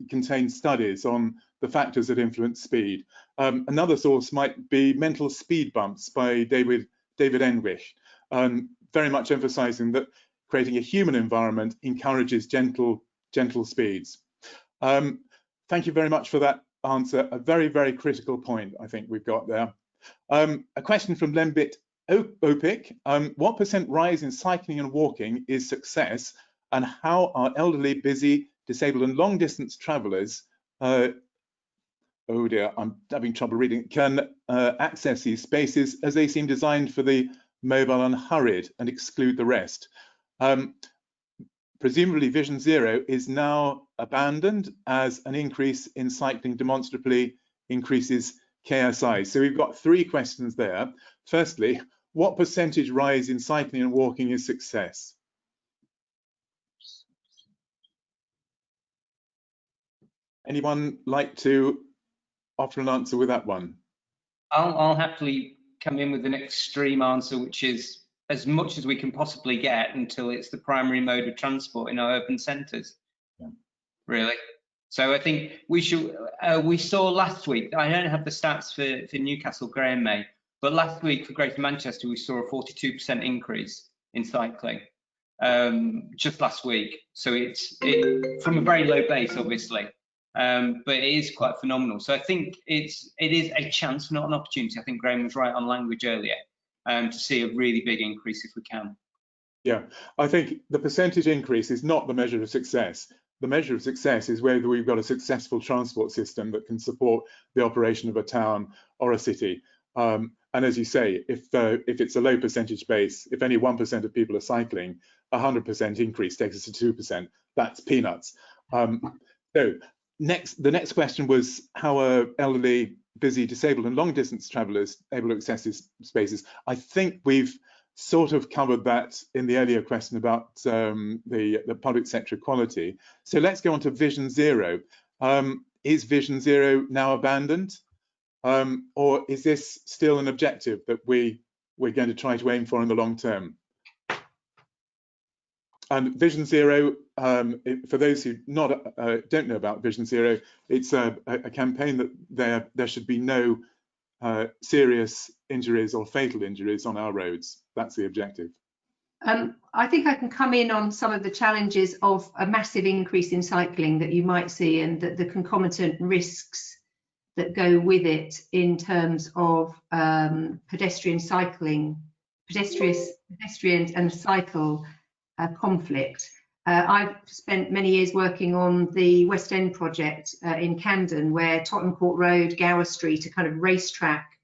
contains studies on the factors that influence speed. Another source might be Mental Speed Bumps by David Enrich, very much emphasizing that creating a human environment encourages gentle speeds. Thank you very much for that answer. A very, very critical point I think we've got there. A question from Lembit Opik. What % rise in cycling and walking is success, and how are elderly, busy, disabled and long distance travellers, oh dear, I'm having trouble reading, can access these spaces as they seem designed for the mobile and hurried and exclude the rest? Presumably Vision Zero is now abandoned as an increase in cycling demonstrably increases KSI. So we've got 3 questions there. Firstly, what % rise in cycling and walking is success? Anyone like to offer an answer with that one? I'll happily come in with an extreme answer, which is as much as we can possibly get until it's the primary mode of transport in our urban centres. Yeah. Really. So I think we should. We saw last week. I don't have the stats for Newcastle, Graham may, but last week for Greater Manchester we saw a 42% increase in cycling. Just last week. So it's from a very low base, obviously. But it is quite phenomenal. So I think it is a chance, not an opportunity. I think Graham was right on language earlier, to see a really big increase if we can. Yeah, I think the percentage increase is not the measure of success. The measure of success is whether we've got a successful transport system that can support the operation of a town or a city. And as you say, if it's a low percentage base, if only 1% of people are cycling, 100% increase takes us to 2%. That's peanuts. So the next question was, how are elderly, busy, disabled and long distance travellers able to access these spaces? I think we've sort of covered that in the earlier question about the public sector equality. So let's go on to Vision Zero. Is Vision Zero now abandoned? Or is this still an objective that we're going to try to aim for in the long term? And Vision Zero, for those who don't know about Vision Zero, it's a campaign that there should be no serious injuries or fatal injuries on our roads. That's the objective. I think I can come in on some of the challenges of a massive increase in cycling that you might see, and the concomitant risks that go with it in terms of pedestrians and cycle conflict. I've spent many years working on the West End project in Camden, where Tottenham Court Road, Gower Street, a kind of racetrack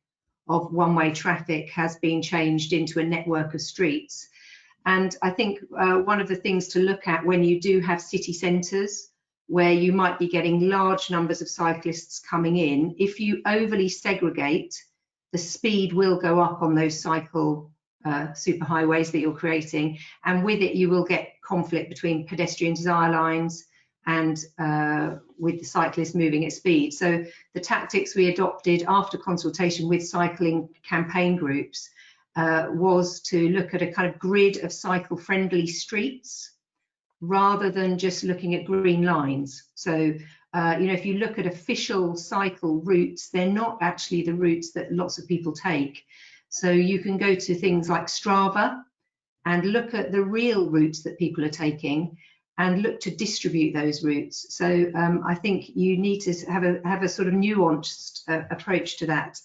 of one-way traffic, has been changed into a network of streets. And I think one of the things to look at when you do have city centres where you might be getting large numbers of cyclists coming in, if you overly segregate, the speed will go up on those cycle superhighways that you're creating, and with it you will get conflict between pedestrian desire lines and with the cyclist moving at speed. So the tactics we adopted after consultation with cycling campaign groups was to look at a kind of grid of cycle-friendly streets rather than just looking at green lines. So, you know, if you look at official cycle routes, they're not actually the routes that lots of people take. So you can go to things like Strava and look at the real routes that people are taking and look to distribute those routes. So I think you need to have a sort of nuanced approach to that.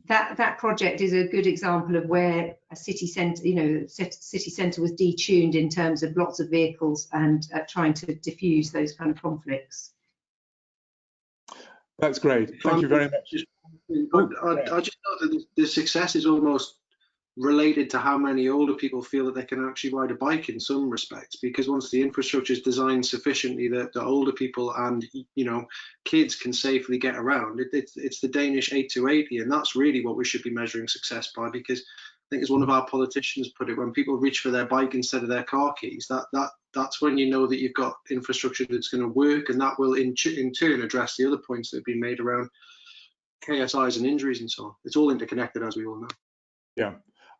That project is a good example of where a city centre, you know, city centre was detuned in terms of lots of vehicles and trying to diffuse those kind of conflicts. That's great. Thank you very much. I just thought that the success is almost related to how many older people feel that they can actually ride a bike in some respects, because once the infrastructure is designed sufficiently that the older people and, you know, kids can safely get around, it's the Danish 8-80, and that's really what we should be measuring success by, because I think as one of our politicians put it, when people reach for their bike instead of their car keys, that's when you know that you've got infrastructure that's going to work, and that will in turn address the other points that have been made around KSIs and injuries and so on. It's all interconnected, as we all know. Yeah.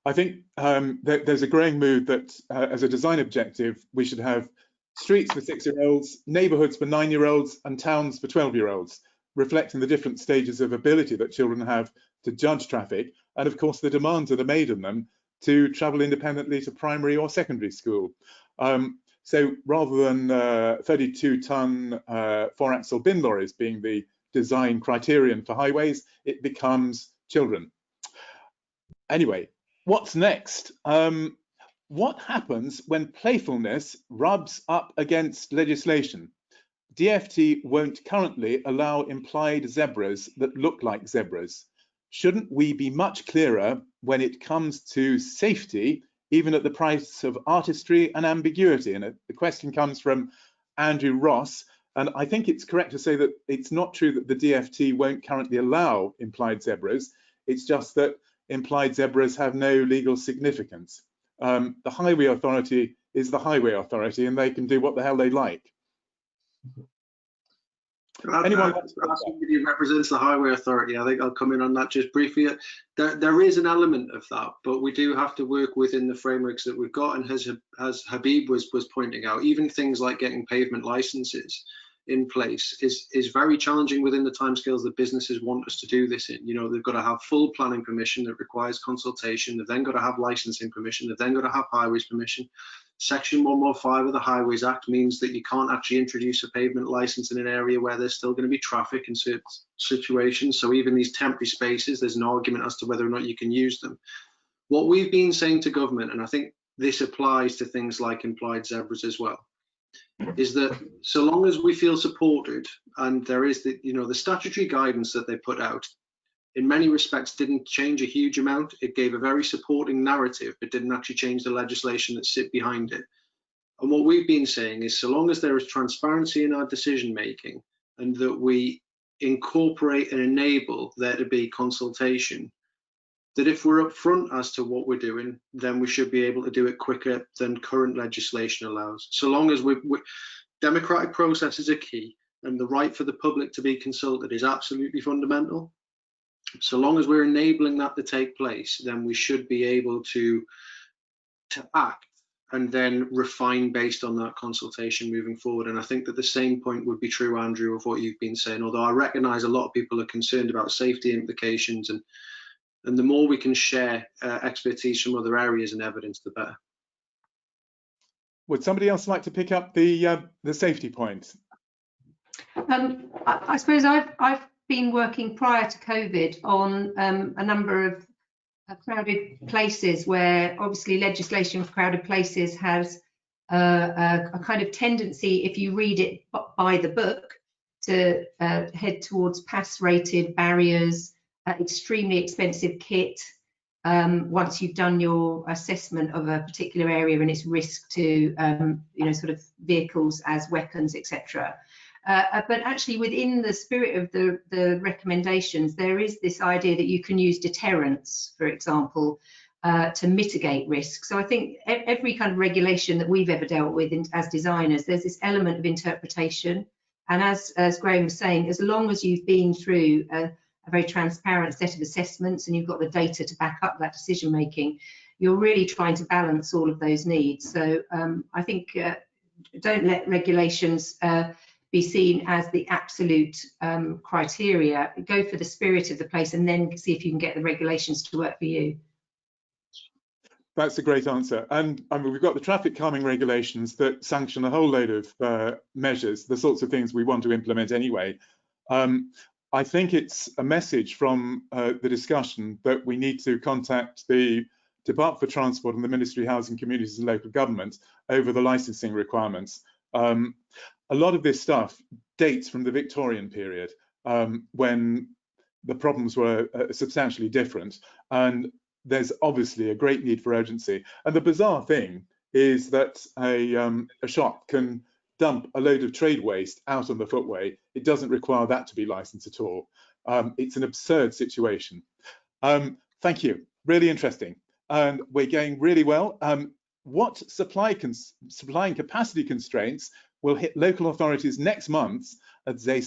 I think there's a growing mood that as a design objective, we should have streets for 6-year-olds, neighbourhoods for 9-year-olds, and towns for 12-year-olds, reflecting the different stages of ability that children have to judge traffic, and of course the demands that are made on them to travel independently to primary or secondary school. So rather than 32-ton 4-axle bin lorries being the design criterion for highways, it becomes children. Anyway, what's next? What happens when playfulness rubs up against legislation? DFT won't currently allow implied zebras that look like zebras. Shouldn't we be much clearer when it comes to safety, even at the price of artistry and ambiguity? And the question comes from Andrew Ross. And I think it's correct to say that it's not true that the DFT won't currently allow implied zebras. It's just that implied zebras have no legal significance. The Highway Authority is the Highway Authority, and they can do what the hell they like. Anyone somebody who represents the Highway Authority, I think I'll come in on that just briefly. There is an element of that, but we do have to work within the frameworks that we've got, and as Habib was pointing out, even things like getting pavement licenses in place is very challenging within the timescales that businesses want us to do this in. You know, they've got to have full planning permission that requires consultation. They've then got to have licensing permission. They've then got to have highways permission. Section 115 of the Highways Act means that you can't actually introduce a pavement license in an area where there's still going to be traffic in certain situations. So even these temporary spaces, there's an argument as to whether or not you can use them. What we've been saying to government, and I think this applies to things like implied zebras as well, is that so long as we feel supported, and there is the, you know, the statutory guidance that they put out in many respects didn't change a huge amount. It gave a very supporting narrative, but didn't actually change the legislation that sit behind it. And what we've been saying is so long as there is transparency in our decision making, and that we incorporate and enable there to be consultation, that if we're upfront as to what we're doing, then we should be able to do it quicker than current legislation allows. So long as democratic processes are key, and the right for the public to be consulted is absolutely fundamental. So long as we're enabling that to take place, then we should be able to act and then refine based on that consultation moving forward. And I think that the same point would be true, Andrew, of what you've been saying, although I recognise a lot of people are concerned about safety implications, and the more we can share expertise from other areas and evidence, the better. Would somebody else like to pick up the safety point? I suppose I've been working prior to COVID on a number of crowded places where obviously legislation for crowded places has a kind of tendency, if you read it by the book, to head towards pass-rated barriers, extremely expensive kit, once you've done your assessment of a particular area and its risk to, you know, sort of vehicles as weapons, etc. But actually within the spirit of the recommendations, there is this idea that you can use deterrence, for example, to mitigate risk. So I think every kind of regulation that we've ever dealt with as designers, there's this element of interpretation. And as Graham was saying, as long as you've been through a a very transparent set of assessments and you've got the data to back up that decision making, you're really trying to balance all of those needs. So I think don't let regulations be seen as the absolute criteria. Go for the spirit of the place and then see if you can get the regulations to work for you. That's a great answer. And I mean, we've got the traffic calming regulations that sanction a whole load of measures, the sorts of things we want to implement anyway. I think it's a message from the discussion that we need to contact the Department for Transport and the Ministry of Housing, Communities and Local Government over the licensing requirements. A lot of this stuff dates from the Victorian period, when the problems were substantially different. And there's obviously a great need for urgency. And the bizarre thing is that a shop can dump a load of trade waste out on the footway. It doesn't require that to be licensed at all. It's an absurd situation. Thank you, really interesting. And we're going really well. What supplying capacity constraints will hit local authorities next month as they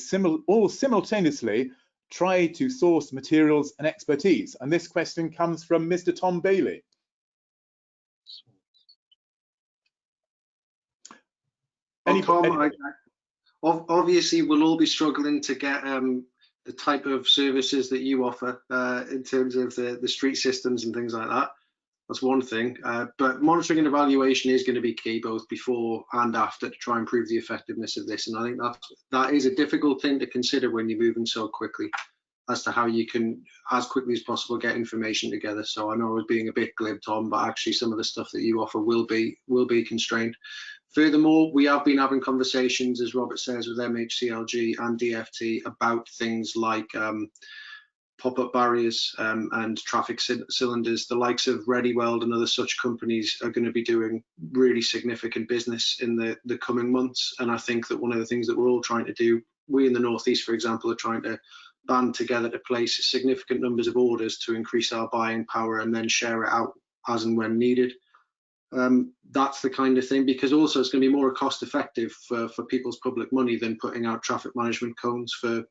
all simultaneously try to source materials and expertise? And this question comes from Mr. Tom Bailey. Obviously, we'll all be struggling to get the type of services that you offer in terms of the street systems and things like that. That's one thing, but monitoring and evaluation is going to be key both before and after to try and improve the effectiveness of this. And I think that is a difficult thing to consider when you're moving so quickly as to how you can, as quickly as possible, get information together. So I know I was being a bit glib, Tom, but actually some of the stuff that you offer will be constrained. Furthermore, we have been having conversations, as Robert says, with MHCLG and DFT about things like pop-up barriers and traffic cylinders. The likes of ReadyWeld and other such companies are going to be doing really significant business in the coming months. And I think that one of the things that we're all trying to do, we in the Northeast, for example, are trying to band together to place significant numbers of orders to increase our buying power and then share it out as and when needed. That's the kind of thing, because also it's going to be more cost effective for people's public money than putting out traffic management cones for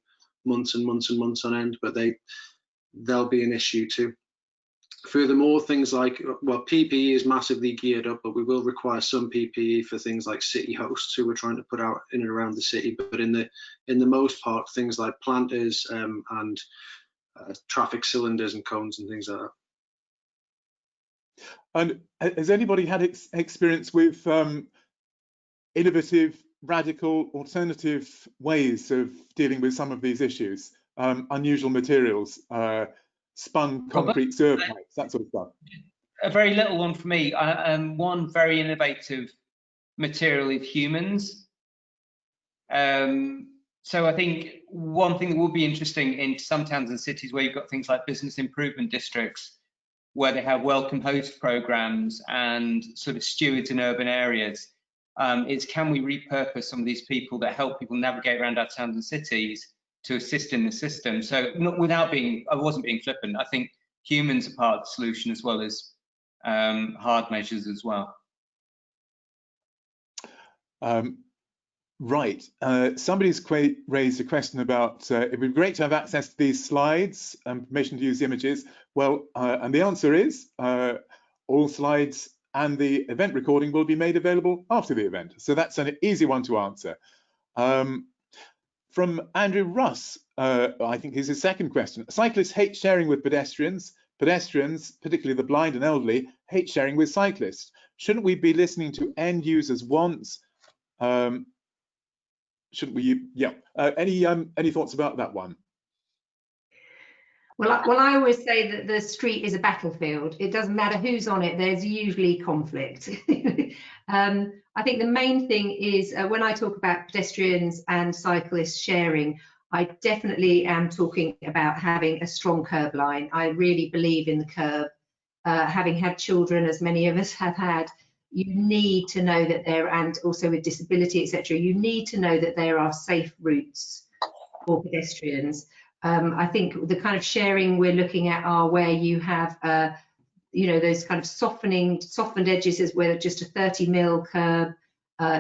months and months and months on end, but they'll be an issue too. Furthermore, things like, well, PPE is massively geared up, but we will require some PPE for things like city hosts who we're trying to put out in and around the city. But in the most part, things like planters and traffic cylinders and cones and things like that. And has anybody had experience with innovative, radical, alternative ways of dealing with some of these issues? Unusual materials, spun concrete serve pipes, that sort of stuff. A very little one for me. One very innovative material is humans. So I think one thing that will be interesting in some towns and cities where you've got things like business improvement districts, where they have welcome host programs and sort of stewards in urban areas, is can we repurpose some of these people that help people navigate around our towns and cities to assist in the system? So not without being, I wasn't being flippant, I think humans are part of the solution as well as hard measures as well. Right, somebody's raised a question about it'd be great to have access to these slides and permission to use images. Well, and the answer is all slides and the event recording will be made available after the event. So that's an easy one to answer. From Andrew Russ, I think is his second question. Cyclists hate sharing with pedestrians. Pedestrians, particularly the blind and elderly, hate sharing with cyclists. Shouldn't we be listening to end users' wants? Shouldn't we? Yeah. Any thoughts about that one? Well, I always say that the street is a battlefield. It doesn't matter who's on it. There's usually conflict. I think the main thing is when I talk about pedestrians and cyclists sharing, I definitely am talking about having a strong curb line. I really believe in the curb. Having had children, as many of us have had, you need to know that there, and also with disability, etc., you need to know that there are safe routes for pedestrians. I think the kind of sharing we're looking at are where you have, you know, those kind of softened edges, is where just a 30mm curb,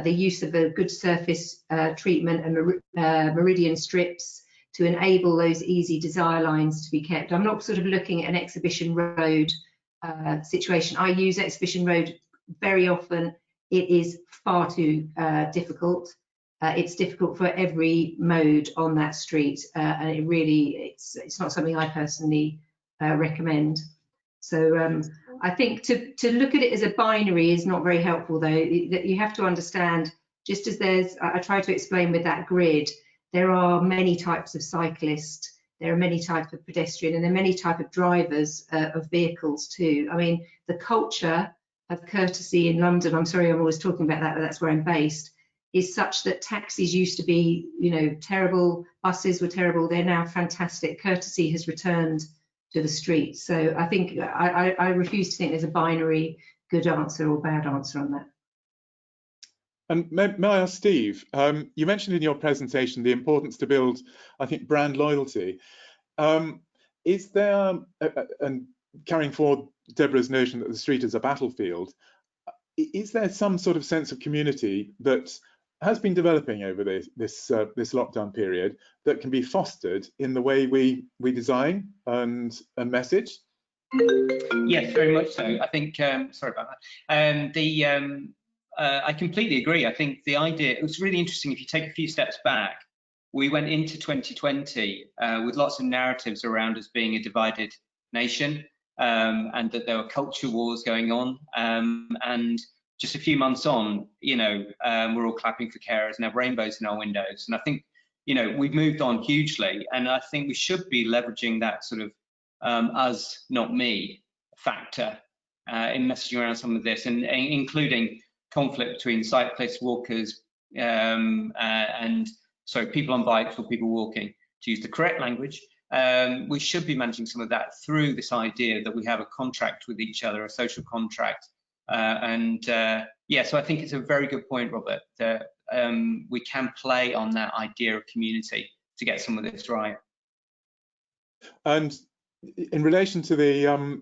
the use of a good surface treatment and meridian strips, to enable those easy desire lines to be kept. I'm not sort of looking at an exhibition road situation. I use exhibition road very often. It is far too difficult. It's difficult for every mode on that street, and it's not something I personally recommend. So I think to look at it as a binary is not very helpful, though. That you have to understand, just as I try to explain with that grid, there are many types of cyclists, there are many types of pedestrian, and there are many types of drivers of vehicles too. I mean, the culture of courtesy in London, I'm sorry I'm always talking about that, but that's where I'm based, is such that taxis used to be, you know, terrible, buses were terrible, they're now fantastic. Courtesy has returned to the streets. So I think I refuse to think there's a binary good answer or bad answer on that. And may I ask Steve, you mentioned in your presentation the importance to build, I think, brand loyalty. Is there, and carrying forward Deborah's notion that the street is a battlefield, is there some sort of sense of community that has been developing over this lockdown period that can be fostered in the way we design and message? Yes, very much so. I think, sorry about that. I completely agree. I think the idea, it was really interesting. If you take a few steps back, we went into 2020 with lots of narratives around us being a divided nation, and that there were culture wars going on. And just a few months on, you know, we're all clapping for carers and have rainbows in our windows. And I think, you know, we've moved on hugely. And I think we should be leveraging that sort of us, not me factor in messaging around some of this, and including conflict between cyclists, walkers, and so people on bikes or people walking, to use the correct language. We should be managing some of that through this idea that we have a contract with each other, a social contract. Yeah, so I think it's a very good point, Robert, that we can play on that idea of community to get some of this right. And in relation to the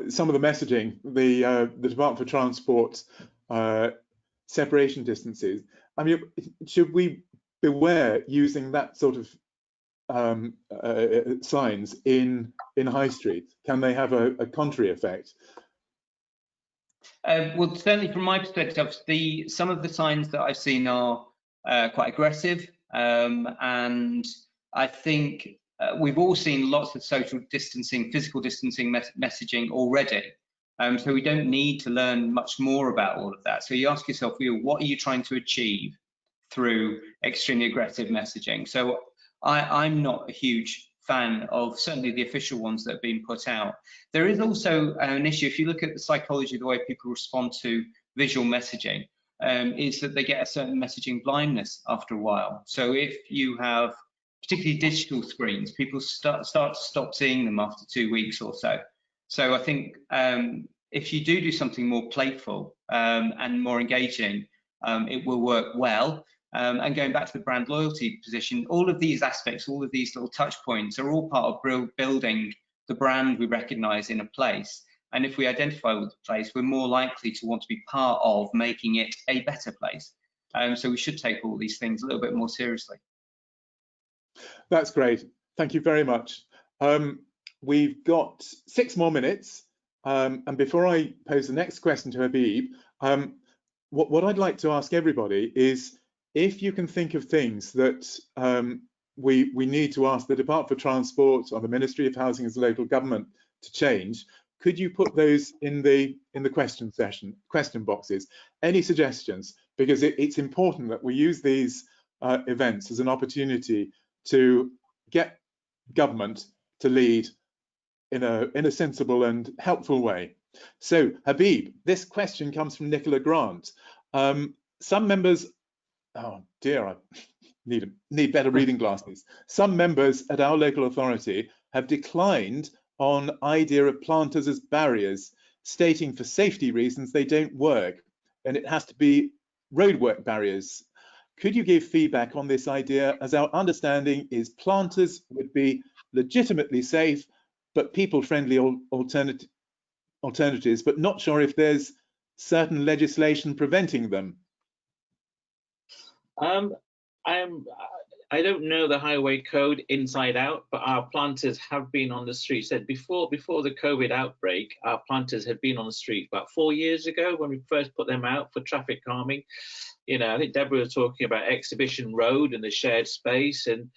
some of the messaging, the Department for Transport separation distances, I mean, should we beware using that sort of signs in high street? Can they have a contrary effect? Well, certainly from my perspective, some of the signs that I've seen are quite aggressive, and I think we've all seen lots of social distancing, physical distancing messaging already, so we don't need to learn much more about all of that. So you ask yourself, what are you trying to achieve through extremely aggressive messaging? So I'm not a huge fan of certainly the official ones that have been put out. There is also an issue, if you look at the psychology of the way people respond to visual messaging, is that they get a certain messaging blindness after a while. So if you have particularly digital screens, people start to stop seeing them after 2 weeks or so. So I think if you do something more playful and more engaging, it will work well. And going back to the brand loyalty position, all of these aspects, all of these little touch points are all part of building the brand we recognize in a place. And if we identify with the place, we're more likely to want to be part of making it a better place. So we should take all these things a little bit more seriously. That's great. Thank you very much. We've got 6 more minutes. And before I pose the next question to Habib, what I'd like to ask everybody is, if you can think of things that we need to ask the Department for Transport or the Ministry of Housing as a local government to change, could you put those in the question boxes? Any suggestions? Because it's important that we use these events as an opportunity to get government to lead in a sensible and helpful way. So Habib, this question comes from Nicola Grant. Some members, oh dear, I need better reading glasses. Some members at our local authority have declined on idea of planters as barriers, stating for safety reasons they don't work and it has to be roadwork barriers. Could you give feedback on this idea, as our understanding is planters would be legitimately safe but people-friendly alternatives, but not sure if there's certain legislation preventing them? I don't know the highway code inside out, but our planters have been on the street. Said before the COVID outbreak, our planters had been on the street about 4 years ago when we first put them out for traffic calming. You know, I think Deborah was talking about Exhibition Road and the shared space, and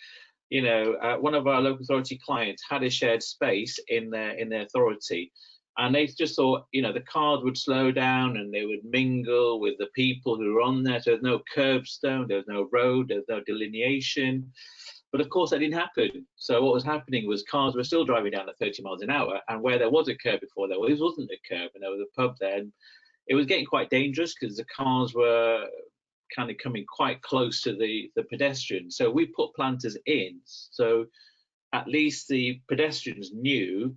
you know, one of our local authority clients had a shared space in their authority, and they just thought, you know, the cars would slow down and they would mingle with the people who were on there. So there's no curbstone, there's no road, there's no delineation. But of course that didn't happen. So what was happening was cars were still driving down at 30 miles an hour, and where there was a curb before, there wasn't a curb, and there was a pub there. And it was getting quite dangerous because the cars were kind of coming quite close to the pedestrians. So we put planters in, so at least the pedestrians knew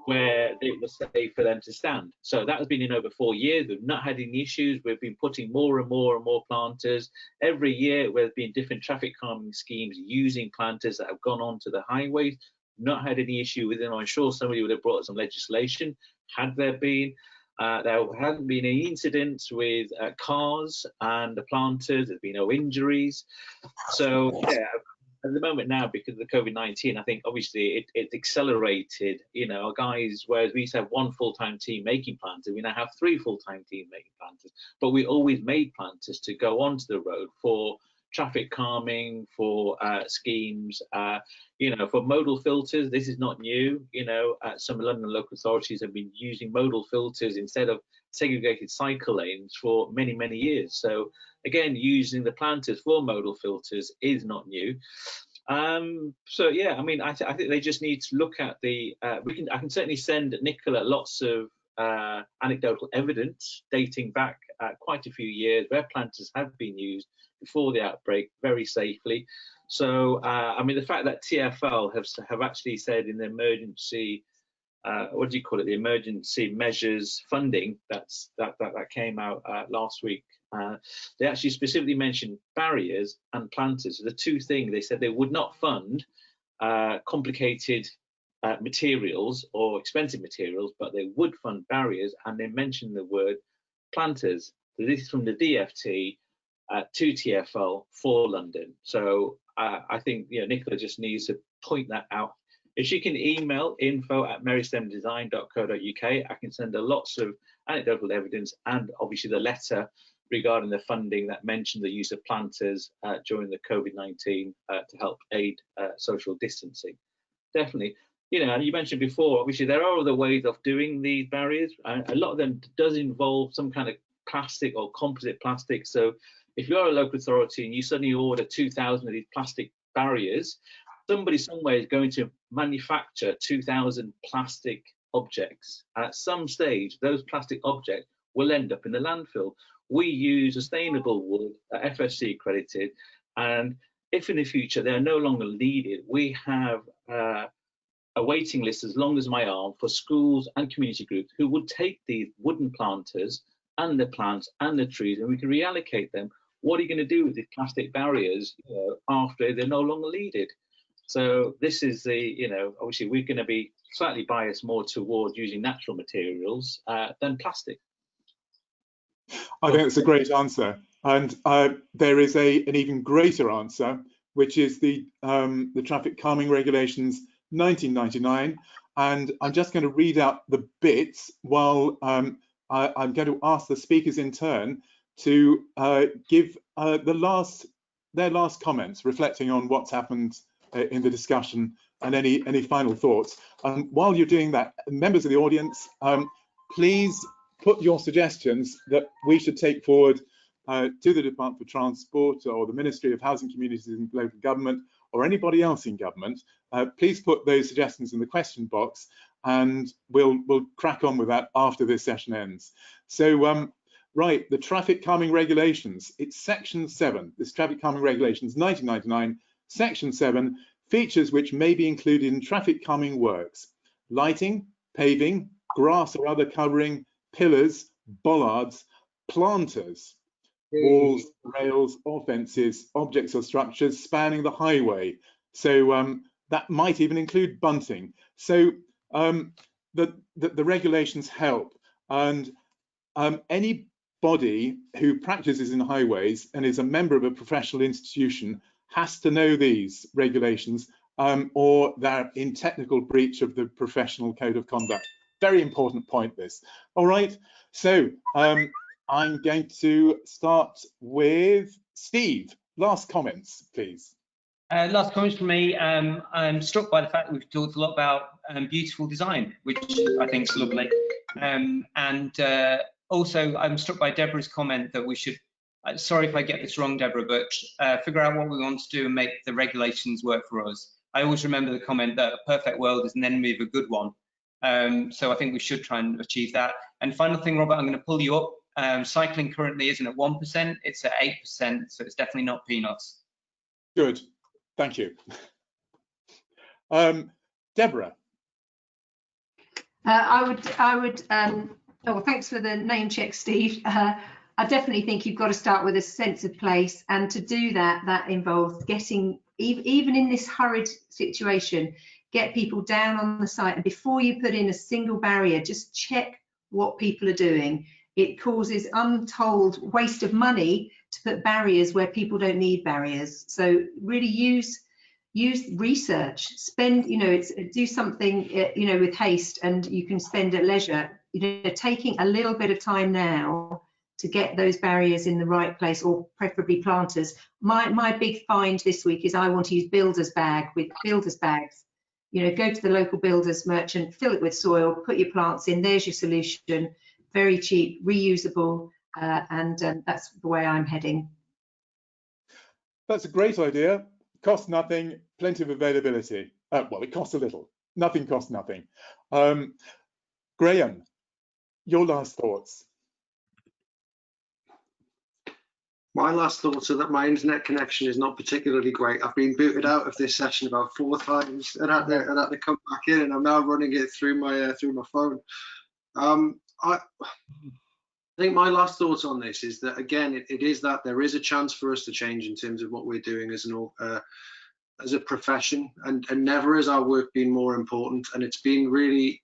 where it was safe for them to stand. So that has been in over 4 years. We've not had any issues. We've been putting more and more and more planters. Every year there's been different traffic calming schemes using planters that have gone onto the highways. Not had any issue with them. I'm sure somebody would have brought some legislation had there been. There hasn't been any incidents with cars and the planters. There's been no injuries. So yeah, at the moment now, because of the COVID-19, I think obviously it accelerated, you know, our guys, whereas we used to have one full-time team making planters, we now have 3 full-time teams making planters. But we always made planters to go onto the road for traffic calming, for schemes, you know, for modal filters. This is not new. You know, some London local authorities have been using modal filters instead of segregated cycle lanes for many, many years. So again, using the planters for modal filters is not new. So yeah, I mean, I think they just need to look at the. I can certainly send Nicola lots of anecdotal evidence dating back quite a few years where planters have been used before the outbreak very safely. So I mean, the fact that TfL have actually said in the emergency, what do you call it, the emergency measures funding that came out last week, they actually specifically mentioned barriers and planters. So the two things, they said they would not fund complicated materials or expensive materials, but they would fund barriers, and they mentioned the word planters. So this is from the DFT to TfL for London. So I think, you know, Nicola just needs to point that out. If she can email info@merystemdesign.co.uk, I can send her lots of anecdotal evidence and obviously the letter regarding the funding that mentioned the use of planters during the COVID-19 to help aid social distancing. Definitely. You know, and you mentioned before, obviously there are other ways of doing these barriers. A lot of them does involve some kind of plastic or composite plastic. So if you're a local authority and you suddenly order 2,000 of these plastic barriers, somebody somewhere is going to manufacture 2,000 plastic objects. And at some stage, those plastic objects will end up in the landfill. We use sustainable wood, FSC accredited, and if in the future they are no longer needed, we have a waiting list as long as my arm for schools and community groups who would take these wooden planters and the plants and the trees, and we can reallocate them. What are you going to do with these plastic barriers, you know, after they're no longer needed? So this is the, you know, obviously we're going to be slightly biased more towards using natural materials than plastic. I think it's a great answer, and there is an even greater answer, which is the traffic calming regulations 1999, and I'm just going to read out the bits while I'm going to ask the speakers in turn to give their last comments, reflecting on what's happened in the discussion and any final thoughts. While you're doing that, members of the audience, please put your suggestions that we should take forward to the Department for Transport or the Ministry of Housing, Communities and Local Government or anybody else in government. Please put those suggestions in the question box and we'll crack on with that after this session ends. So right, the traffic calming regulations, it's section 7, this traffic calming regulations 1999, section 7, features which may be included in traffic calming works: lighting, paving, grass or other covering, pillars, bollards, planters, walls, rails or fences, objects or structures spanning the highway. So that might even include bunting. So the regulations help, and anybody who practices in highways and is a member of a professional institution has to know these regulations, or they're in technical breach of the professional code of conduct. Very important point, this. All right, so I'm going to start with Steve. Last comments, please. Last comments from me. I'm struck by the fact that we've talked a lot about beautiful design, which I think is lovely. Also, I'm struck by Deborah's comment that we should, sorry if I get this wrong, Deborah, but figure out what we want to do and make the regulations work for us. I always remember the comment that a perfect world is an enemy of a good one. So I think we should try and achieve that. And final thing, Robert, I'm going to pull you up. Cycling currently isn't at 1%, it's at 8%, so it's definitely not peanuts. Good, thank you. Deborah. Oh, well, thanks for the name check, Steve. I definitely think you've got to start with a sense of place, and to do that, that involves getting, even in this hurried situation, get people down on the site, and before you put in a single barrier, just check what people are doing. It causes untold waste of money to put barriers where people don't need barriers. So really use research, spend, do something, with haste, and you can spend at leisure, taking a little bit of time now to get those barriers in the right place, or preferably planters. My big find this week is I want to use builder's bags. Go to the local builder's merchant, fill it with soil, put your plants in, there's your solution. Very cheap, reusable, and that's the way I'm heading. That's a great idea. Costs nothing, plenty of availability. Well, it costs a little. Nothing costs nothing. Graham, your last thoughts. My last thoughts are that my internet connection is not particularly great. I've been booted out of this session about 4 times, and I had to come back in, and I'm now running it through my phone. I think my last thoughts on this is that, again, it is that there is a chance for us to change in terms of what we're doing as a profession, and never has our work been more important. And it's been really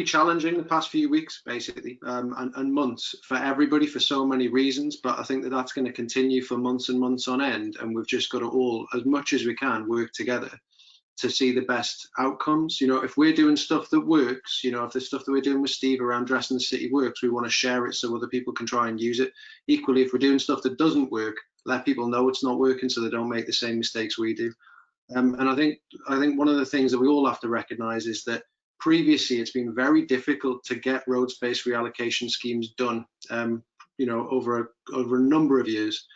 challenging the past few weeks, basically, and months for everybody, for so many reasons. But I think that that's going to continue for months and months on end, and we've just got to all, as much as we can, work together to see the best outcomes. If we're doing stuff that works, if the stuff that we're doing with Steve around dressing the city works, we want to share it so other people can try and use it. Equally, if we're doing stuff that doesn't work, let people know it's not working so they don't make the same mistakes we do. And I think one of the things that we all have to recognize is that previously it's been very difficult to get road space reallocation schemes done, over a number of years.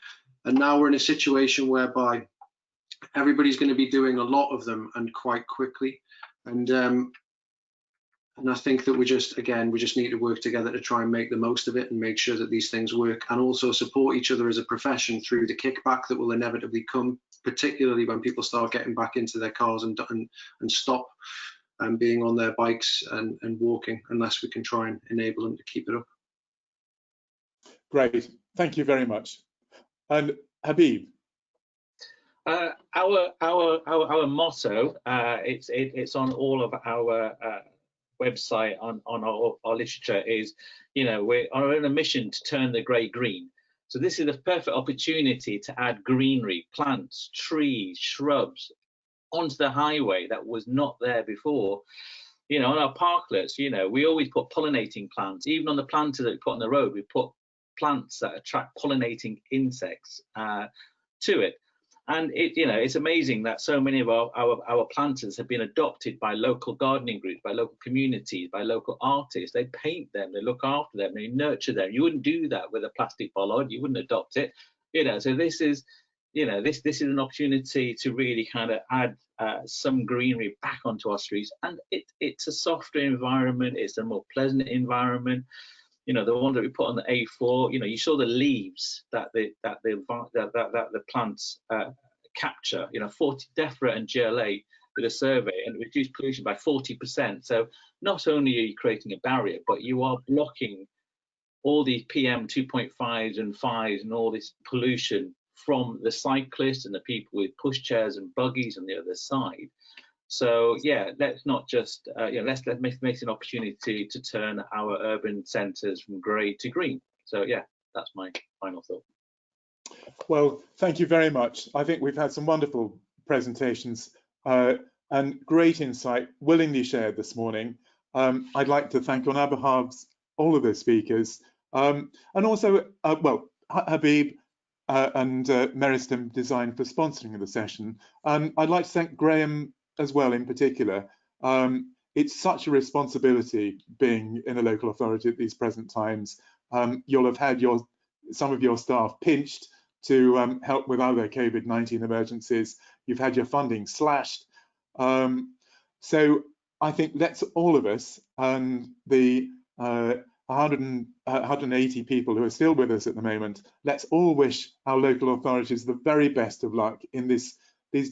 And now we're in a situation whereby everybody's going to be doing a lot of them, and quite quickly. And I think that we just need to work together to try and make the most of it, and make sure that these things work, and also support each other as a profession through the kickback that will inevitably come, particularly when people start getting back into their cars and stop being on their bikes and walking, unless we can try and enable them to keep it up. Great, thank you very much. And Habib. Our motto, it's on all of our website, on our literature, is, we're on a mission to turn the grey green. So this is the perfect opportunity to add greenery, plants, trees, shrubs onto the highway that was not there before. On our parklets, we always put pollinating plants. Even on the planters that we put on the road, we put plants that attract pollinating insects to it. And it's amazing that so many of our planters have been adopted by local gardening groups, by local communities, by local artists. They paint them, they look after them, they nurture them. You wouldn't do that with a plastic bollard. You wouldn't adopt it. So this is, this is an opportunity to really kind of add some greenery back onto our streets. And it's a softer environment. It's a more pleasant environment. The one that we put on the A4, you saw the leaves that the plants capture, 40 DEFRA and GLA did a survey, and reduced pollution by 40%. So not only are you creating a barrier, but you are blocking all these PM 2.5s and 5s and all this pollution from the cyclists and the people with pushchairs and buggies on the other side. So yeah, let's not just let's make an opportunity to turn our urban centres from grey to green. So yeah, That's my final thought. Well, thank you very much. I think we've had some wonderful presentations and great insight willingly shared this morning. I'd like to thank on our behalves all of the speakers, and also, well, Habib and Meristem Design for sponsoring the session. I'd like to thank Graham as well in particular. It's such a responsibility being in a local authority at these present times. You'll have had some of your staff pinched to help with other COVID-19 emergencies. You've had your funding slashed. So I think let's all of us and the 180 people who are still with us at the moment, let's all wish our local authorities the very best of luck in these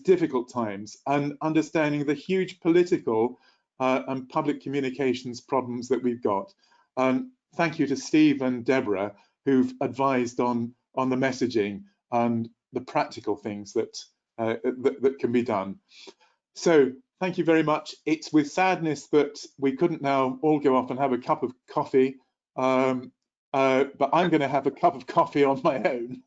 difficult times, and understanding the huge political and public communications problems that we've got. Thank you to Steve and Deborah who've advised on the messaging and the practical things that can be done. So thank you very much. It's with sadness that we couldn't now all go off and have a cup of coffee, but I'm going to have a cup of coffee on my own.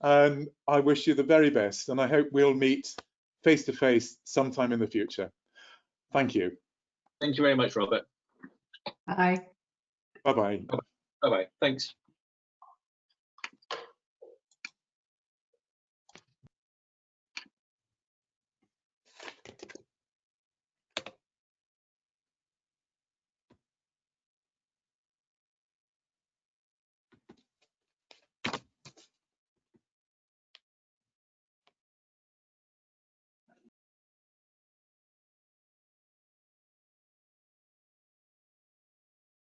And I wish you the very best, and I hope we'll meet face to face sometime in the future. Thank you. Thank you very much, Robert. Bye. Bye-bye. Bye-bye. Thanks.